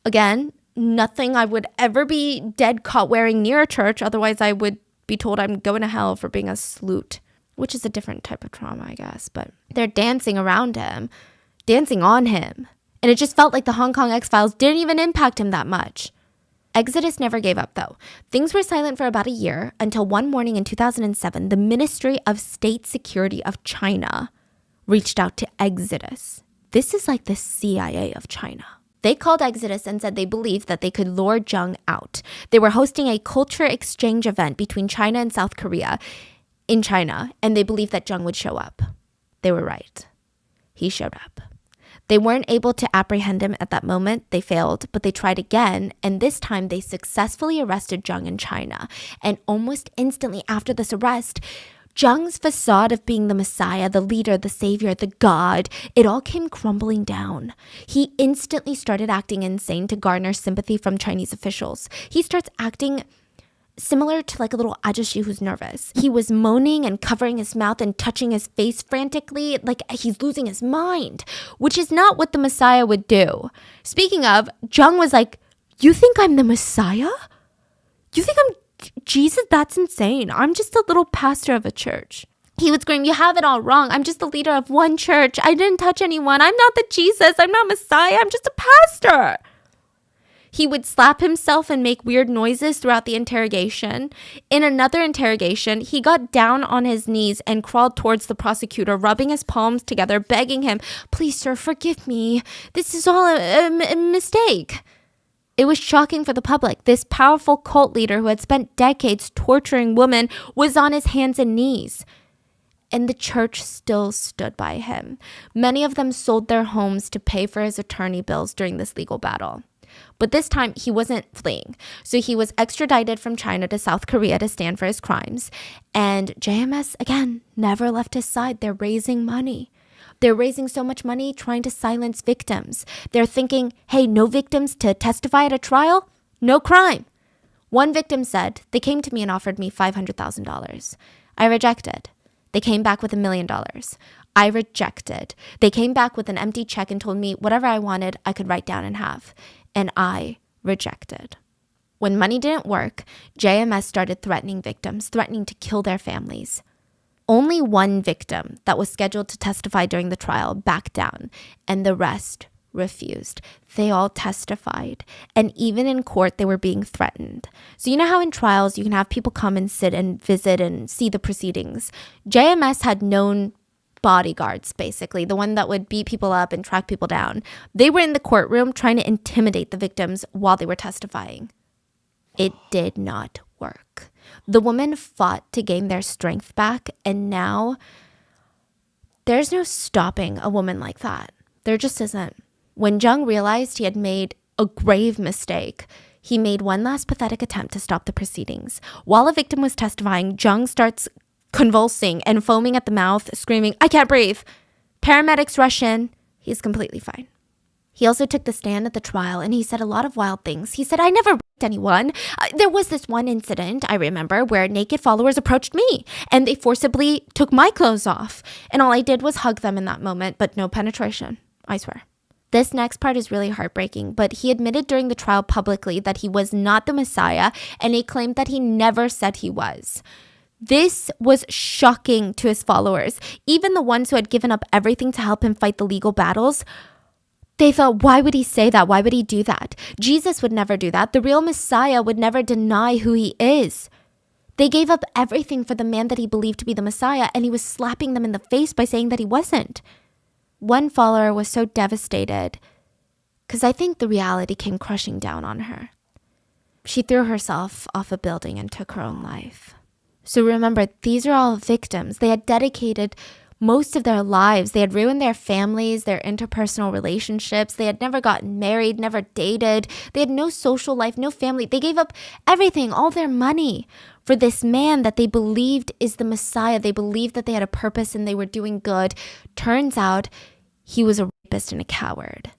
Again, nothing I would ever be dead caught wearing near a church. Otherwise, I would be told I'm going to hell for being a sleut, which is a different type of trauma, I guess. But they're dancing around him, dancing on him. And it just felt like the Hong Kong X-Files didn't even impact him that much. Exodus never gave up, though. Things were silent for about a year until one morning in 2007, the Ministry of State Security of China reached out to Exodus. This is like the CIA of China. They called Exodus and said they believed that they could lure Jung out. They were hosting a culture exchange event between China and South Korea in China, and they believed that Jung would show up. They were right. He showed up. They weren't able to apprehend him at that moment. They failed, but they tried again, and this time they successfully arrested Jung in China. And almost instantly after this arrest, Jung's facade of being the Messiah, the leader, the savior, the God, it all came crumbling down. He instantly started acting insane to garner sympathy from Chinese officials. He starts acting similar to like a little ajashi who's nervous. He was moaning and covering his mouth and touching his face frantically, like he's losing his mind, which is not what the Messiah would do. Speaking of, Jung was like, "You think I'm the Messiah? You think I'm Jesus? That's insane. I'm just a little pastor of a church." He would scream, "You have it all wrong. I'm just the leader of one church. I didn't touch anyone. I'm not the Jesus. I'm not Messiah. I'm just a pastor." He would slap himself and make weird noises throughout the interrogation. In another interrogation, he got down on his knees and crawled towards the prosecutor, rubbing his palms together, begging him, "Please, sir, forgive me. This is all a mistake." It was shocking for the public. This powerful cult leader who had spent decades torturing women was on his hands and knees. And the church still stood by him. Many of them sold their homes to pay for his attorney bills during this legal battle. But this time, he wasn't fleeing. So he was extradited from China to South Korea to stand for his crimes. And JMS, again, never left his side. They're raising money. They're raising so much money trying to silence victims. They're thinking, hey, no victims to testify at a trial? No crime. One victim said, "They came to me and offered me $500,000. I rejected. They came back with $1 million. I rejected. They came back with an empty check and told me whatever I wanted, I could write down and have. And I rejected." When money didn't work, JMS started threatening victims, threatening to kill their families. Only one victim that was scheduled to testify during the trial backed down, and the rest refused. They all testified, and even in court, they were being threatened. So you know how in trials, you can have people come and sit and visit and see the proceedings? JMS had known bodyguards, basically, the one that would beat people up and track people down. They were in the courtroom trying to intimidate the victims while they were testifying. It did not work. The women fought to gain their strength back, and now there's no stopping a woman like that. There just isn't. When Jung realized he had made a grave mistake, he made one last pathetic attempt to stop the proceedings. While a victim was testifying, Jung starts convulsing and foaming at the mouth, screaming, "I can't breathe." Paramedics rush in. He's completely fine. He also took the stand at the trial, and he said a lot of wild things. He said, "I never raped anyone. There was this one incident, I remember, where naked followers approached me, and they forcibly took my clothes off. And all I did was hug them in that moment, but no penetration. I swear." This next part is really heartbreaking, but he admitted during the trial publicly that he was not the Messiah, and he claimed that he never said he was. This was shocking to his followers. Even the ones who had given up everything to help him fight the legal battles, they thought, why would he say that? Why would he do that? Jesus would never do that. The real Messiah would never deny who he is. They gave up everything for the man that he believed to be the Messiah, and he was slapping them in the face by saying that he wasn't. One follower was so devastated because I think the reality came crushing down on her. She threw herself off a building and took her own life. So remember, these are all victims. They had dedicated most of their lives. They had ruined their families, their interpersonal relationships. They had never gotten married, never dated. They had no social life, no family. They gave up everything, all their money, for this man that they believed is the Messiah. They believed that they had a purpose and they were doing good. Turns out he was a rapist and a coward.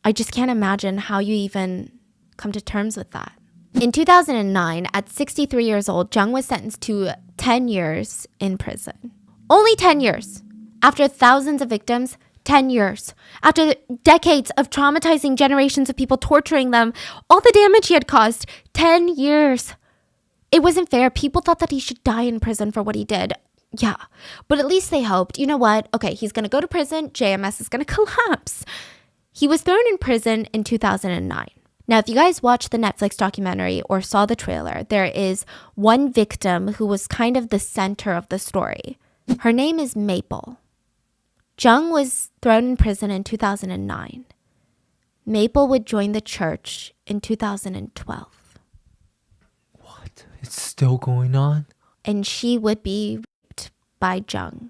I just can't imagine how you even come to terms with that. In 2009, at 63 years old, Jung was sentenced to 10 years in prison. Only 10 years. After thousands of victims, 10 years. After decades of traumatizing generations of people, torturing them, all the damage he had caused, 10 years. It wasn't fair. People thought that he should die in prison for what he did. Yeah, but at least they hoped, you know what? Okay, he's going to go to prison. JMS is going to collapse. He was thrown in prison in 2009. Now, if you guys watched the Netflix documentary or saw the trailer, there is one victim who was kind of the center of the story. Her name is Maple. Jung was thrown in prison in 2009. Maple would join the church in 2012. What? It's still going on? And she would be raped by Jung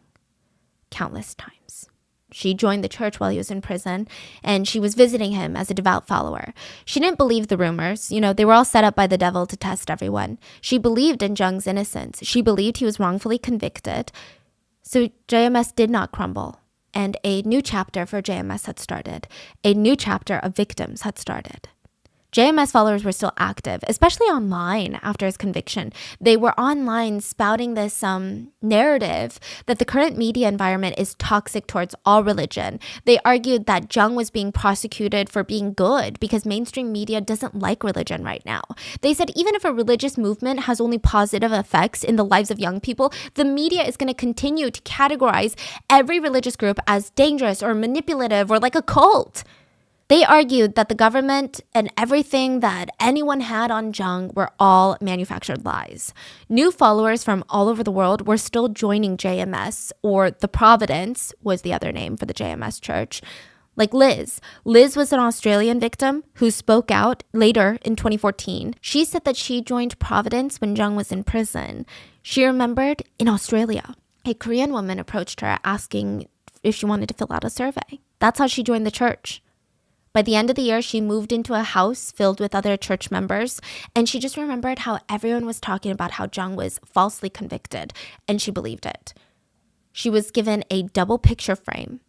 countless times. She joined the church while he was in prison, and she was visiting him as a devout follower. She didn't believe the rumors. You know, they were all set up by the devil to test everyone. She believed in Jung's innocence. She believed he was wrongfully convicted. So JMS did not crumble. And a new chapter for JMS had started. A new chapter of victims had started. JMS followers were still active, especially online after his conviction. They were online spouting this narrative that the current media environment is toxic towards all religion. They argued that Jung was being prosecuted for being good because mainstream media doesn't like religion right now. They said even if a religious movement has only positive effects in the lives of young people, the media is going to continue to categorize every religious group as dangerous or manipulative or like a cult. They argued that the government and everything that anyone had on Jung were all manufactured lies. New followers from all over the world were still joining JMS, or the Providence was the other name for the JMS church. Like Liz. Liz was an Australian victim who spoke out later in 2014. She said that she joined Providence when Jung was in prison. She remembered in Australia, a Korean woman approached her asking if she wanted to fill out a survey. That's how she joined the church. By the end of the year, she moved into a house filled with other church members, and she just remembered how everyone was talking about how Jung was falsely convicted, and she believed it. She was given a double picture frame.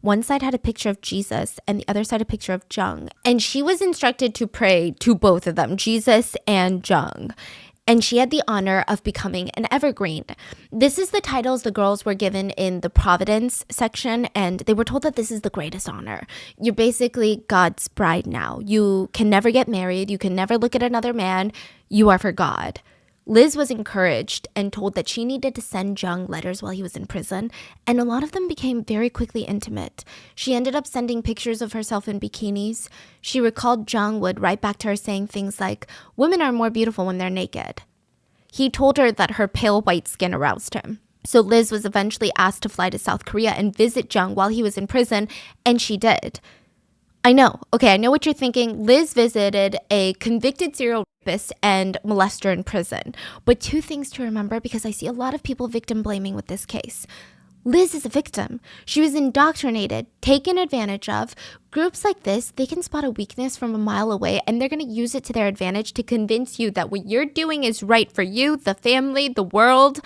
One side had a picture of Jesus, and the other side a picture of Jung, and she was instructed to pray to both of them, Jesus and Jung. And she had the honor of becoming an evergreen. This is the titles the girls were given in the Providence section, and they were told that this is the greatest honor. You're basically God's bride now. You can never get married. You can never look at another man. You are for God. Liz was encouraged and told that she needed to send Jung letters while he was in prison, and a lot of them became very quickly intimate. She ended up sending pictures of herself in bikinis. She recalled Jung would write back to her saying things like, "Women are more beautiful when they're naked." He told her that her pale white skin aroused him. So Liz was eventually asked to fly to South Korea and visit Jung while he was in prison, and she did. I know what you're thinking. Liz visited a convicted serial rapist and molester in prison. But two things to remember, because I see a lot of people victim blaming with this case. Liz is a victim. She was indoctrinated, taken advantage of. Groups like this, they can spot a weakness from a mile away, and they're going to use it to their advantage to convince you that what you're doing is right for you, the family, the world.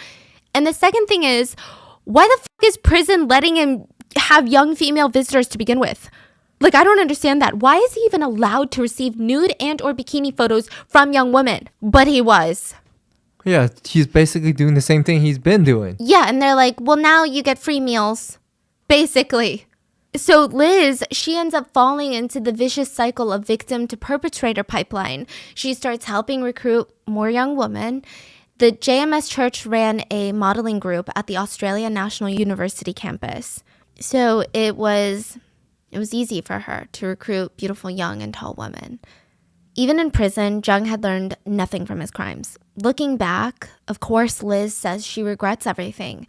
And the second thing is, why the fuck is prison letting him have young female visitors to begin with? Like, I don't understand that. Why is he even allowed to receive nude and or bikini photos from young women? But he was. Yeah, he's basically doing the same thing he's been doing. Yeah, and they're like, well, now you get free meals. Basically. So Liz, she ends up falling into the vicious cycle of victim to perpetrator pipeline. She starts helping recruit more young women. The JMS Church ran a modeling group at the Australian National University campus. So it was easy for her to recruit beautiful young and tall women. Even in prison, Jung had learned nothing from his crimes. Looking back, of course, Liz says she regrets everything.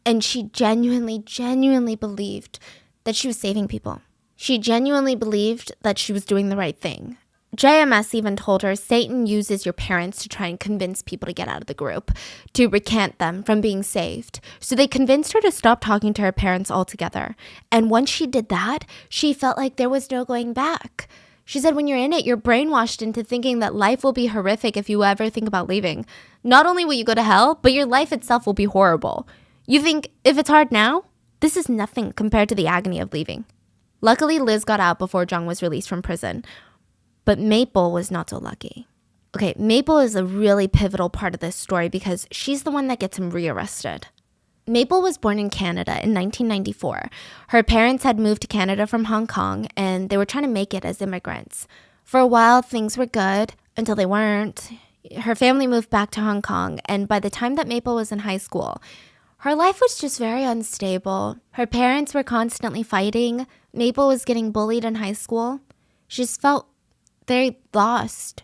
And she genuinely believed that she was saving people. She genuinely believed that she was doing the right thing. JMS even told her Satan uses your parents to try and convince people to get out of the group, to recant them from being saved. So they convinced her to stop talking to her parents altogether. And once she did that, she felt like there was no going back. She said when you're in it, you're brainwashed into thinking that life will be horrific if you ever think about leaving. Not only will you go to hell, but your life itself will be horrible. You think, if it's hard now, this is nothing compared to the agony of leaving. Luckily, Liz got out before Jung was released from prison. But Maple was not so lucky. Okay, Maple is a really pivotal part of this story because she's the one that gets him rearrested. Maple was born in Canada in 1994. Her parents had moved to Canada from Hong Kong, and they were trying to make it as immigrants. For a while, things were good until they weren't. Her family moved back to Hong Kong, and by the time that Maple was in high school, her life was just very unstable. Her parents were constantly fighting. Maple was getting bullied in high school. She just felt very lost,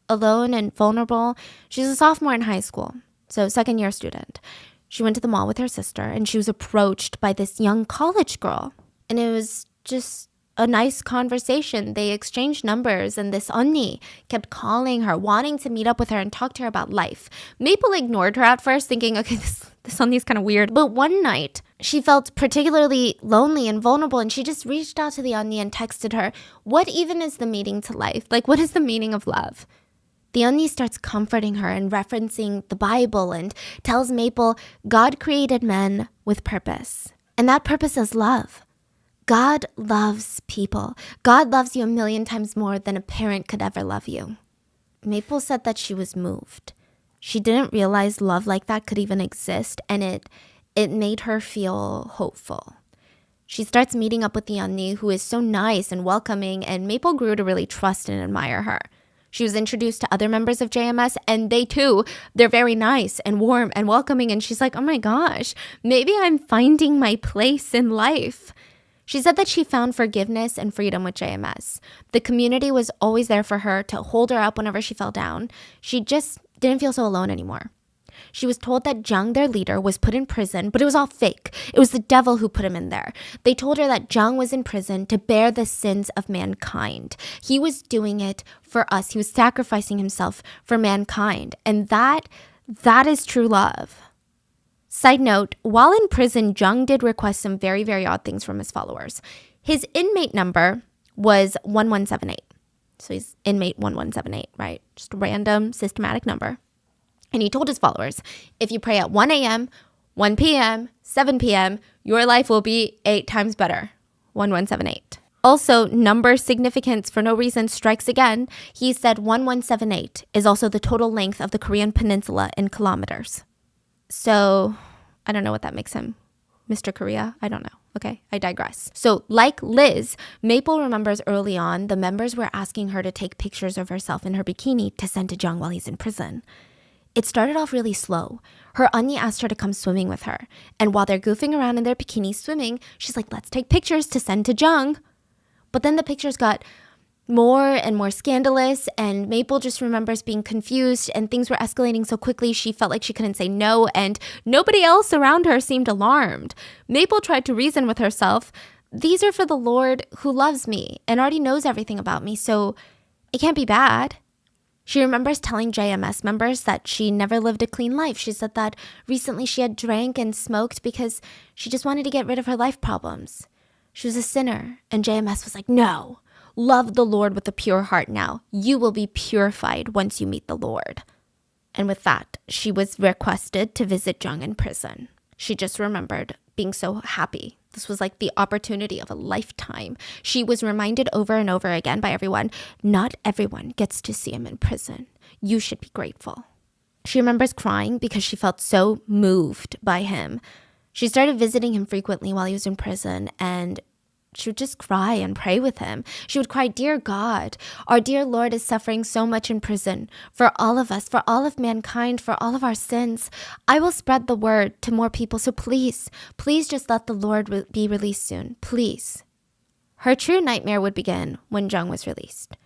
alone, and vulnerable. She's a sophomore in high school, so second-year student. She went to the mall with her sister, and she was approached by this young college girl. And it was just a nice conversation. They exchanged numbers, and this Onni kept calling her, wanting to meet up with her and talk to her about life. Maple ignored her at first, thinking, okay, this Onni's kind of weird. But one night, she felt particularly lonely and vulnerable, and she just reached out to the Onni and texted her, what even is the meaning to life? Like, what is the meaning of love? The Onni starts comforting her and referencing the Bible and tells Maple God created men with purpose. And that purpose is love. God loves people. God loves you 1,000,000 times more than a parent could ever love you. Maple said that she was moved. She didn't realize love like that could even exist, and it made her feel hopeful. She starts meeting up with the Onni, who is so nice and welcoming, and Maple grew to really trust and admire her. She was introduced to other members of JMS, and they too, they're very nice and warm and welcoming. And she's like, oh my gosh, maybe I'm finding my place in life. She said that she found forgiveness and freedom with JMS. The community was always there for her to hold her up whenever she fell down. She just didn't feel so alone anymore. She was told that Jung, their leader, was put in prison, but it was all fake. It was the devil who put him in there. They told her that Jung was in prison to bear the sins of mankind. He was doing it for us. He was sacrificing himself for mankind. And that is true love. Side note, while in prison, Jung did request some very, very odd things from his followers. His inmate number was 1178. So he's inmate 1178, right? Just a random systematic number. And he told his followers, if you pray at 1 a.m., 1 p.m., 7 p.m., your life will be 8 times better. 1178. Also, number significance for no reason strikes again. He said 1178 is also the total length of the Korean peninsula in kilometers. So, I don't know what that makes him. Mr. Korea? I don't know. Okay, I digress. So, like Liz, Maple remembers early on the members were asking her to take pictures of herself in her bikini to send to Jung while he's in prison. It started off really slow. Her Onni asked her to come swimming with her. And while they're goofing around in their bikinis swimming, she's like, let's take pictures to send to Jung. But then the pictures got more and more scandalous, and Maple just remembers being confused, and things were escalating so quickly she felt like she couldn't say no, and nobody else around her seemed alarmed. Maple tried to reason with herself, these are for the Lord who loves me and already knows everything about me, so it can't be bad. She remembers telling JMS members that she never lived a clean life. She said that recently she had drank and smoked because she just wanted to get rid of her life problems. She was a sinner, and JMS was like, no, love the Lord with a pure heart now. You will be purified once you meet the Lord. And with that, she was requested to visit Jung in prison. She just remembered being so happy. This was like the opportunity of a lifetime. She was reminded over and over again by everyone, not everyone gets to see him in prison. You should be grateful. She remembers crying because she felt so moved by him. She started visiting him frequently while he was in prison, and she would just cry and pray with him. She would cry, dear God, our dear Lord is suffering so much in prison for all of us, for all of mankind, for all of our sins. I will spread the word to more people, so please just let the Lord be released soon, please. Her true nightmare would begin when Jung was released.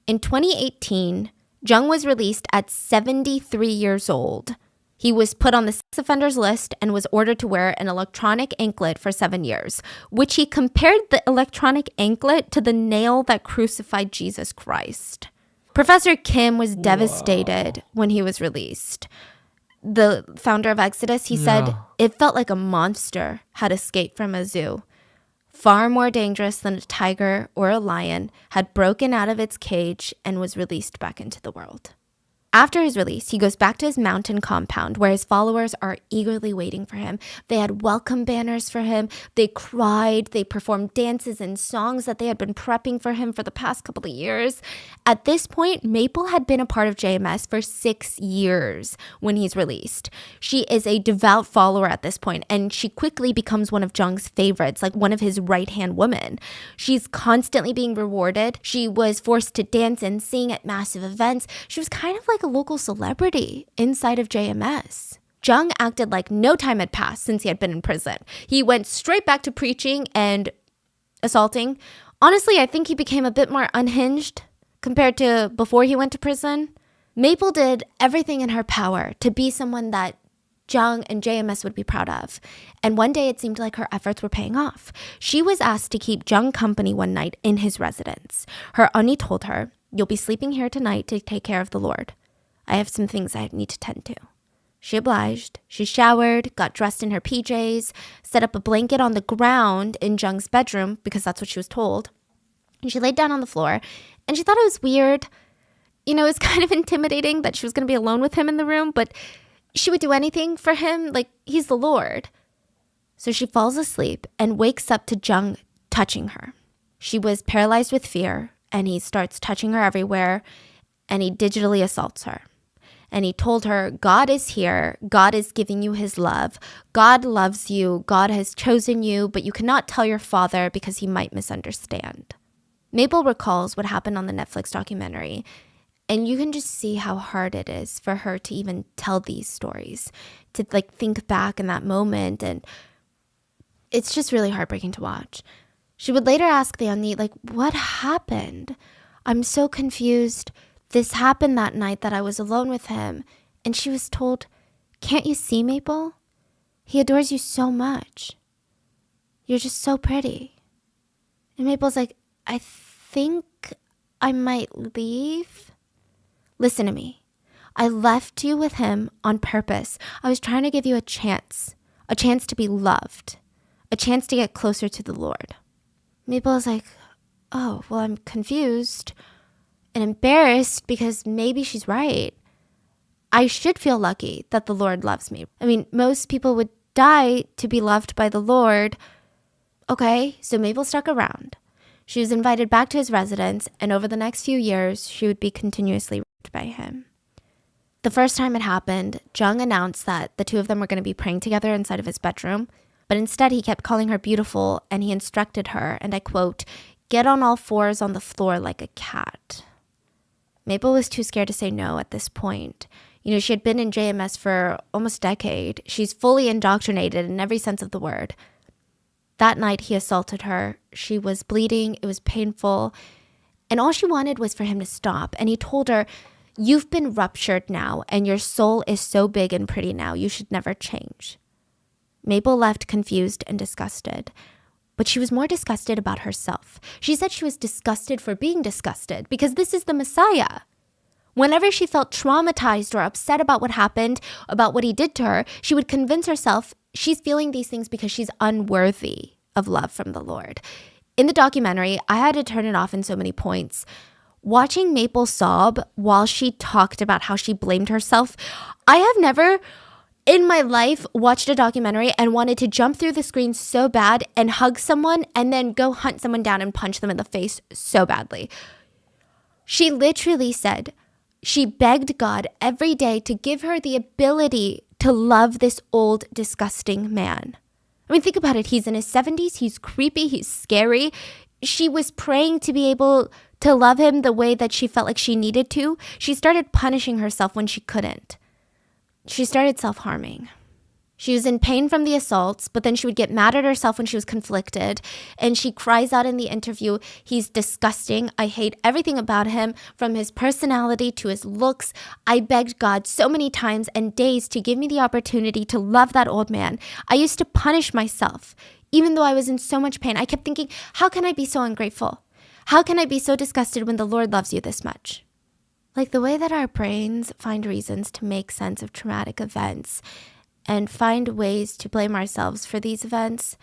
In 2018, Jung was released at 73 years old. He was put on the sex offenders list and was ordered to wear an electronic anklet for 7 years, which he compared the electronic anklet to the nail that crucified Jesus Christ. Professor Kim was devastated when he was released. The founder of Exodus, he said, it felt like a monster had escaped from a zoo. Far more dangerous than a tiger or a lion had broken out of its cage and was released back into the world. After his release, he goes back to his mountain compound where his followers are eagerly waiting for him. They had welcome banners for him. They cried. They performed dances and songs that they had been prepping for him for the past couple of years. At this point, Maple had been a part of JMS for 6 years when he's released. She is a devout follower at this point, and she quickly becomes one of Jung's favorites, like one of his right-hand women. She's constantly being rewarded. She was forced to dance and sing at massive events. She was kind of like a local celebrity inside of JMS. Jung acted like no time had passed since he had been in prison. He went straight back to preaching and assaulting. Honestly, I think he became a bit more unhinged compared to before he went to prison. Maple did everything in her power to be someone that Jung and JMS would be proud of. And one day it seemed like her efforts were paying off. She was asked to keep Jung company one night in his residence. Her Oni told her, "You'll be sleeping here tonight to take care of the Lord. I have some things I need to tend to." She obliged. She showered, got dressed in her PJs, set up a blanket on the ground in Jung's bedroom because that's what she was told. And she laid down on the floor and she thought it was weird. You know, it was kind of intimidating that she was going to be alone with him in the room, but she would do anything for him. Like, he's the Lord. So she falls asleep and wakes up to Jung touching her. She was paralyzed with fear and he starts touching her everywhere and he digitally assaults her. And he told her, God is here. God is giving you his love. God loves you. God has chosen you, but you cannot tell your father because he might misunderstand. Maple recalls what happened on the Netflix documentary. And you can just see how hard it is for her to even tell these stories, to like think back in that moment. And it's just really heartbreaking to watch. She would later ask the Oni, like, what happened? I'm so confused. This happened that night that I was alone with him. And she was told, can't you see, Maple? He adores you so much. You're just so pretty. And Maple's like, I think I might leave. Listen to me. I left you with him on purpose. I was trying to give you a chance to be loved, a chance to get closer to the Lord. Maple is like, oh, well, I'm confused and embarrassed because maybe she's right. I should feel lucky that the Lord loves me. I mean, most people would die to be loved by the Lord. Okay, so Maple stuck around. She was invited back to his residence, and over the next few years, she would be continuously raped by him. The first time it happened, Jung announced that the two of them were going to be praying together inside of his bedroom, but instead he kept calling her beautiful, and he instructed her, and I quote, "Get on all fours on the floor like a cat." Maple was too scared to say no at this point. You know, she had been in JMS for almost a decade. She's fully indoctrinated in every sense of the word. That night he assaulted her. She was bleeding. It was painful. And all she wanted was for him to stop. And he told her, "You've been ruptured now, and your soul is so big and pretty now. You should never change." Maple left confused and disgusted. But she was more disgusted about herself. She said she was disgusted for being disgusted because this is the Messiah. Whenever she felt traumatized or upset about what happened, about what he did to her, she would convince herself she's feeling these things because she's unworthy of love from the Lord. In the documentary, I had to turn it off in so many points. Watching Maple sob while she talked about how she blamed herself, I have never in my life watched a documentary and wanted to jump through the screen so bad and hug someone and then go hunt someone down and punch them in the face so badly. She literally said she begged God every day to give her the ability to love this old, disgusting man. I mean, think about it. He's in his 70s. He's creepy. He's scary. She was praying to be able to love him the way that she felt like she needed to. She started punishing herself when she couldn't. She started self-harming. She was in pain from the assaults, but then she would get mad at herself when she was conflicted. And she cries out in the interview, "He's disgusting. I hate everything about him, from his personality to his looks. I begged God so many times and days to give me the opportunity to love that old man. I used to punish myself, even though I was in so much pain. I kept thinking, how can I be so ungrateful? How can I be so disgusted when the Lord loves you this much?" Like the way that our brains find reasons to make sense of traumatic events and find ways to blame ourselves for these events.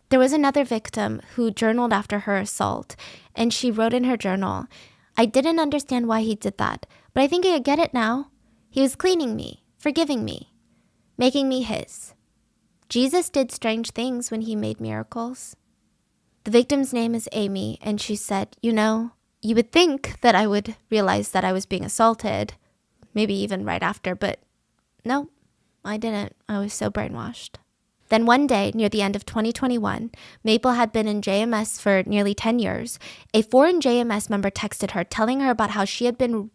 There was another victim who journaled after her assault, and she wrote in her journal, "I didn't understand why he did that, But I think I get it now. He was cleaning me, forgiving me, making me his. Jesus did strange things when he made miracles. The victim's name is Amy, and she said, you know, you would think that I would realize that I was being assaulted, maybe even right after, but no, I didn't. I was so brainwashed. Then one day, near the end of 2021, Maple had been in JMS for nearly 10 years. A foreign JMS member texted her, telling her about how she had been raped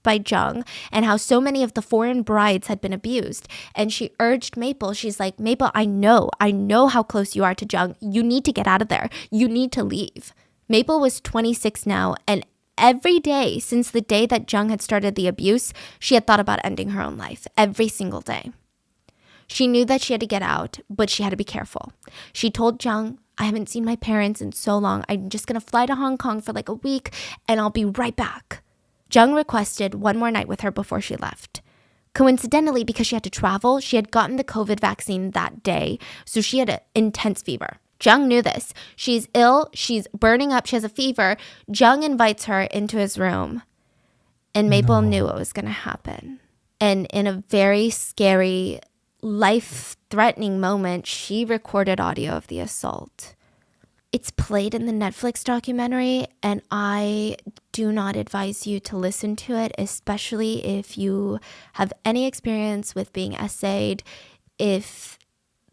by Jung and how so many of the foreign brides had been abused. And she urged Maple, she's like, Maple, I know how close you are to Jung. You need to get out of there. You need to leave. Maple was 26 now, and every day since the day that Jung had started the abuse, she had thought about ending her own life, every single day. She knew that she had to get out, but she had to be careful. She told Jung, I haven't seen my parents in so long. I'm just going to fly to Hong Kong for like a week, and I'll be right back. Jung requested one more night with her before she left. Coincidentally, because she had to travel, she had gotten the COVID vaccine that day, so she had an intense fever. Jung knew this. She's ill, she's burning up, she has a fever. Jung invites her into his room, and Maple knew what was going to happen. And in a very scary, life-threatening moment, she recorded audio of the assault. It's played in the Netflix documentary, and I do not advise you to listen to it, especially if you have any experience with being essayed. If,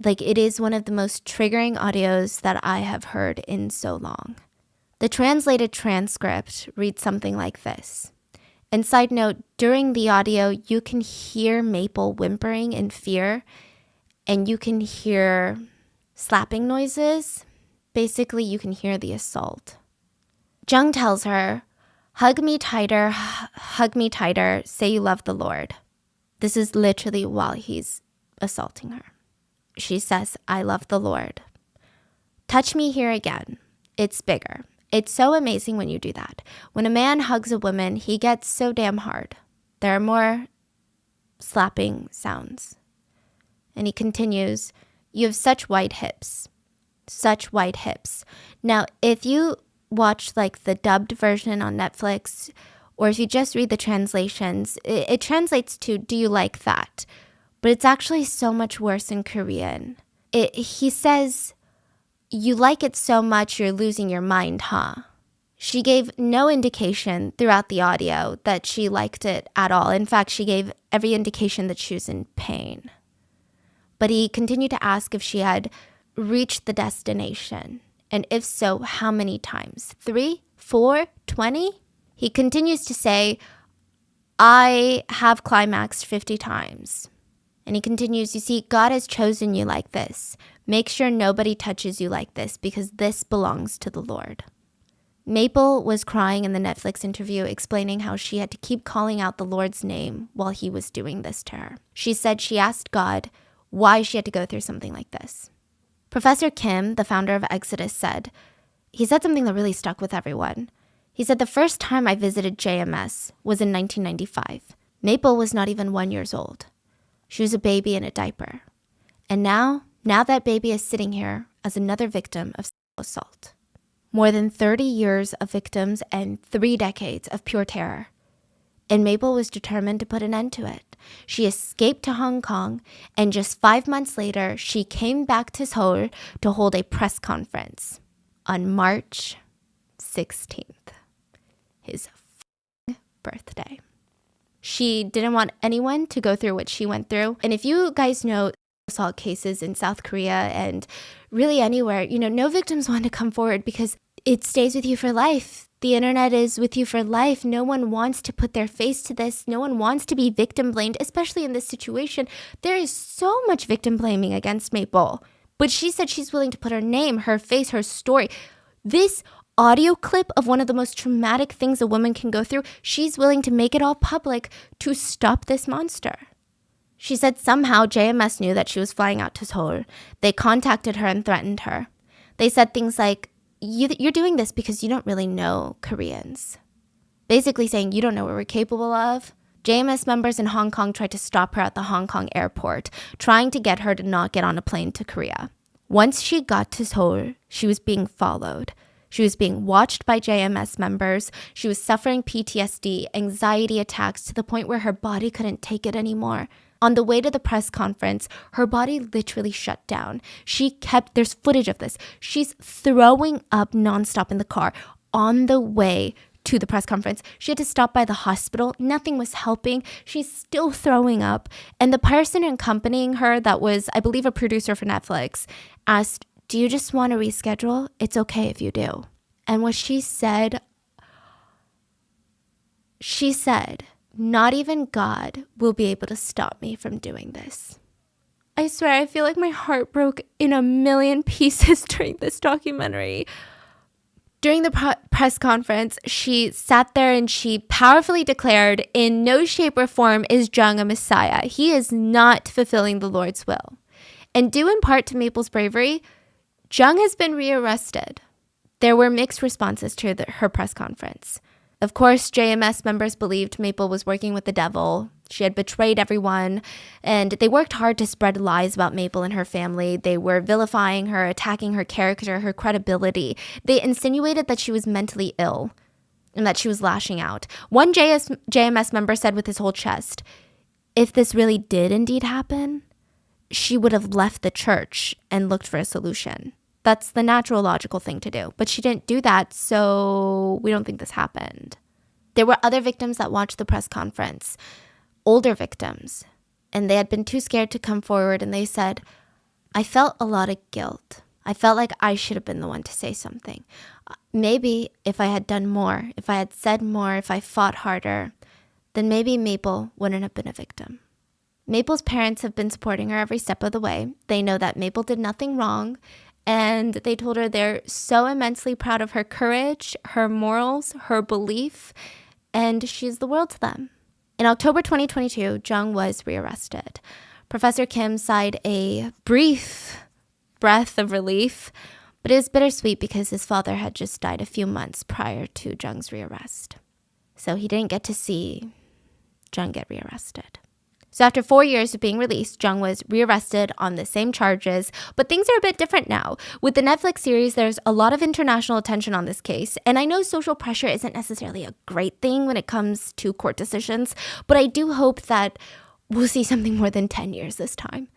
it is one of the most triggering audios that I have heard in so long. The translated transcript reads something like this. And side note, during the audio, you can hear Maple whimpering in fear, and you can hear slapping noises. Basically, you can hear the assault. Jung tells her, hug me tighter, say you love the Lord. This is literally while he's assaulting her. She says, I love the Lord. Touch me here again. It's bigger. It's so amazing when you do that. When a man hugs a woman, he gets so damn hard. There are more slapping sounds. And he continues, you have such white hips. Such white hips. Now, if you watch the dubbed version on Netflix, or if you just read the translations, it translates to, do you like that? But it's actually so much worse in Korean. He says, you like it so much you're losing your mind, huh? She gave no indication throughout the audio that she liked it at all. In fact, she gave every indication that she was in pain. But he continued to ask if she had reached the destination. And if so, how many times? 3, 4, 20? He continues to say, I have climaxed 50 times. And he continues, you see, God has chosen you like this. Make sure nobody touches you like this because this belongs to the Lord. Maple was crying in the Netflix interview, explaining how she had to keep calling out the Lord's name while he was doing this to her. She said she asked God why she had to go through something like this. Professor Kim, the founder of Exodus, he said something that really stuck with everyone. He said, the first time I visited JMS was in 1995. Maple was not even 1 year old. She was a baby in a diaper. And now that baby is sitting here as another victim of sexual assault. More than 30 years of victims and 3 decades of pure terror. And Maple was determined to put an end to it. She escaped to Hong Kong, and just 5 months later, she came back to Seoul to hold a press conference on March 16th, his birthday. She didn't want anyone to go through what she went through. And if you guys know assault cases in South Korea and really anywhere, no victims want to come forward because it stays with you for life. The internet is with you for life. No one wants to put their face to this. No one wants to be victim blamed, especially in this situation. There is so much victim blaming against Maple. But she said she's willing to put her name, her face, her story. This audio clip of one of the most traumatic things a woman can go through, she's willing to make it all public to stop this monster. She said somehow JMS knew that she was flying out to Seoul. They contacted her and threatened her. They said things like, you're doing this because you don't really know Koreans. Basically saying, you don't know what we're capable of. JMS members in Hong Kong tried to stop her at the Hong Kong airport, trying to get her to not get on a plane to Korea. Once she got to Seoul, she was being followed. She was being watched by JMS members. She was suffering PTSD, anxiety attacks to the point where her body couldn't take it anymore. On the way to the press conference, her body literally shut down. There's footage of this. She's throwing up nonstop in the car on the way to the press conference. She had to stop by the hospital. Nothing was helping. She's still throwing up. And the person accompanying her, that was, I believe, a producer for Netflix, asked, "Do you just want to reschedule? It's okay if you do." And what she said, "Not even God will be able to stop me from doing this." I swear, I feel like my heart broke in a million pieces during this documentary. During the press conference, she sat there and she powerfully declared, in no shape or form is Jung a messiah. He is not fulfilling the Lord's will. And due in part to Maple's bravery, Jung has been rearrested. There were mixed responses to her press conference. Of course, JMS members believed Maple was working with the devil. She had betrayed everyone, and they worked hard to spread lies about Maple and her family. They were vilifying her, attacking her character, her credibility. They insinuated that she was mentally ill and that she was lashing out. One JMS member said with his whole chest, if this really did indeed happen, she would have left the church and looked for a solution. That's the natural, logical thing to do. But she didn't do that, so we don't think this happened. There were other victims that watched the press conference, older victims, and they had been too scared to come forward, and they said, "I felt a lot of guilt. I felt like I should have been the one to say something. Maybe if I had done more, if I had said more, if I fought harder, then maybe Maple wouldn't have been a victim." Maple's parents have been supporting her every step of the way. They know that Maple did nothing wrong, and they told her they're so immensely proud of her courage, her morals, her belief, and she's the world to them. In October 2022, Jung was rearrested. Professor Kim sighed a brief breath of relief, but it was bittersweet because his father had just died a few months prior to Jung's rearrest. So he didn't get to see Jung get rearrested. So after 4 years of being released, Jung was rearrested on the same charges, but things are a bit different now. With the Netflix series, there's a lot of international attention on this case, and I know social pressure isn't necessarily a great thing when it comes to court decisions, but I do hope that we'll see something more than 10 years this time.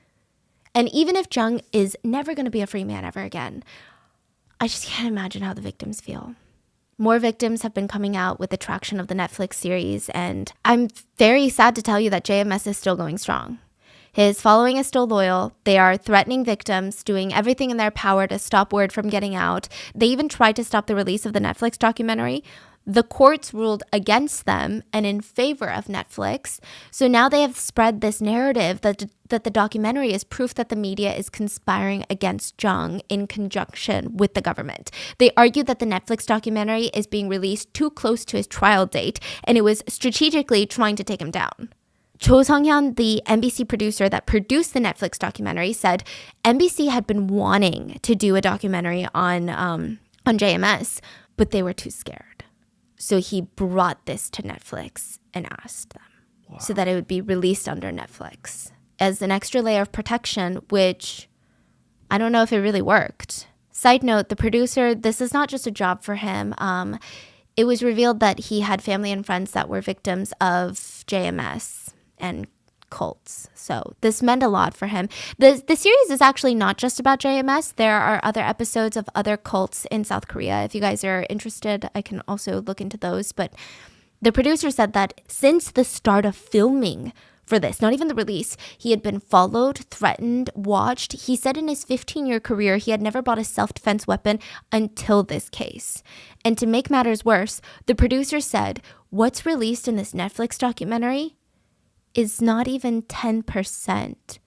And even if Jung is never going to be a free man ever again, I just can't imagine how the victims feel. More victims have been coming out with the traction of the Netflix series, and I'm very sad to tell you that JMS is still going strong. His following is still loyal. They are threatening victims, doing everything in their power to stop word from getting out. They even tried to stop the release of the Netflix documentary. The courts ruled against them and in favor of Netflix. So now they have spread this narrative that the documentary is proof that the media is conspiring against Jung in conjunction with the government. They argue that the Netflix documentary is being released too close to his trial date, and it was strategically trying to take him down. Cho Sung-hyun, the NBC producer that produced the Netflix documentary, said NBC had been wanting to do a documentary on JMS, but they were too scared. So he brought this to Netflix and asked them so that it would be released under Netflix as an extra layer of protection, which I don't know if it really worked. Side note, the producer, this is not just a job for him. It was revealed that he had family and friends that were victims of JMS and cults. So this meant a lot for him. The series is actually not just about JMS. There are other episodes of other cults in South Korea. If you guys are interested, I can also look into those. But the producer said that since the start of filming for this, not even the release, he had been followed, threatened, watched. He said in his 15-year career, he had never bought a self-defense weapon until this case. And to make matters worse, the producer said, what's released in this Netflix documentary is not even 10%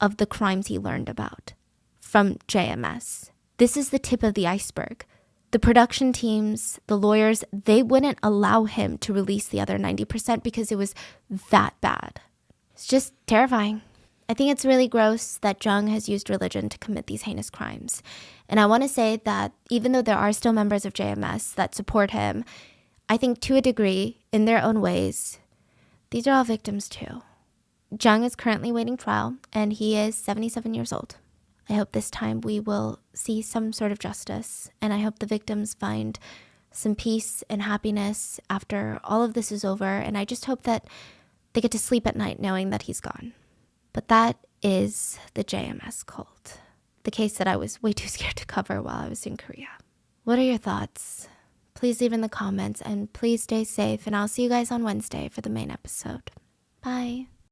of the crimes he learned about from JMS. This is the tip of the iceberg. The production teams, the lawyers, they wouldn't allow him to release the other 90% because it was that bad. It's just terrifying. I think it's really gross that Jung has used religion to commit these heinous crimes. And I want to say that even though there are still members of JMS that support him, I think to a degree, in their own ways, these are all victims too. Jung is currently waiting trial, and he is 77 years old. I hope this time we will see some sort of justice, and I hope the victims find some peace and happiness after all of this is over, and I just hope that they get to sleep at night knowing that he's gone. But that is the JMS cult, the case that I was way too scared to cover while I was in Korea. What are your thoughts? Please leave in the comments, and please stay safe, and I'll see you guys on Wednesday for the main episode. Bye.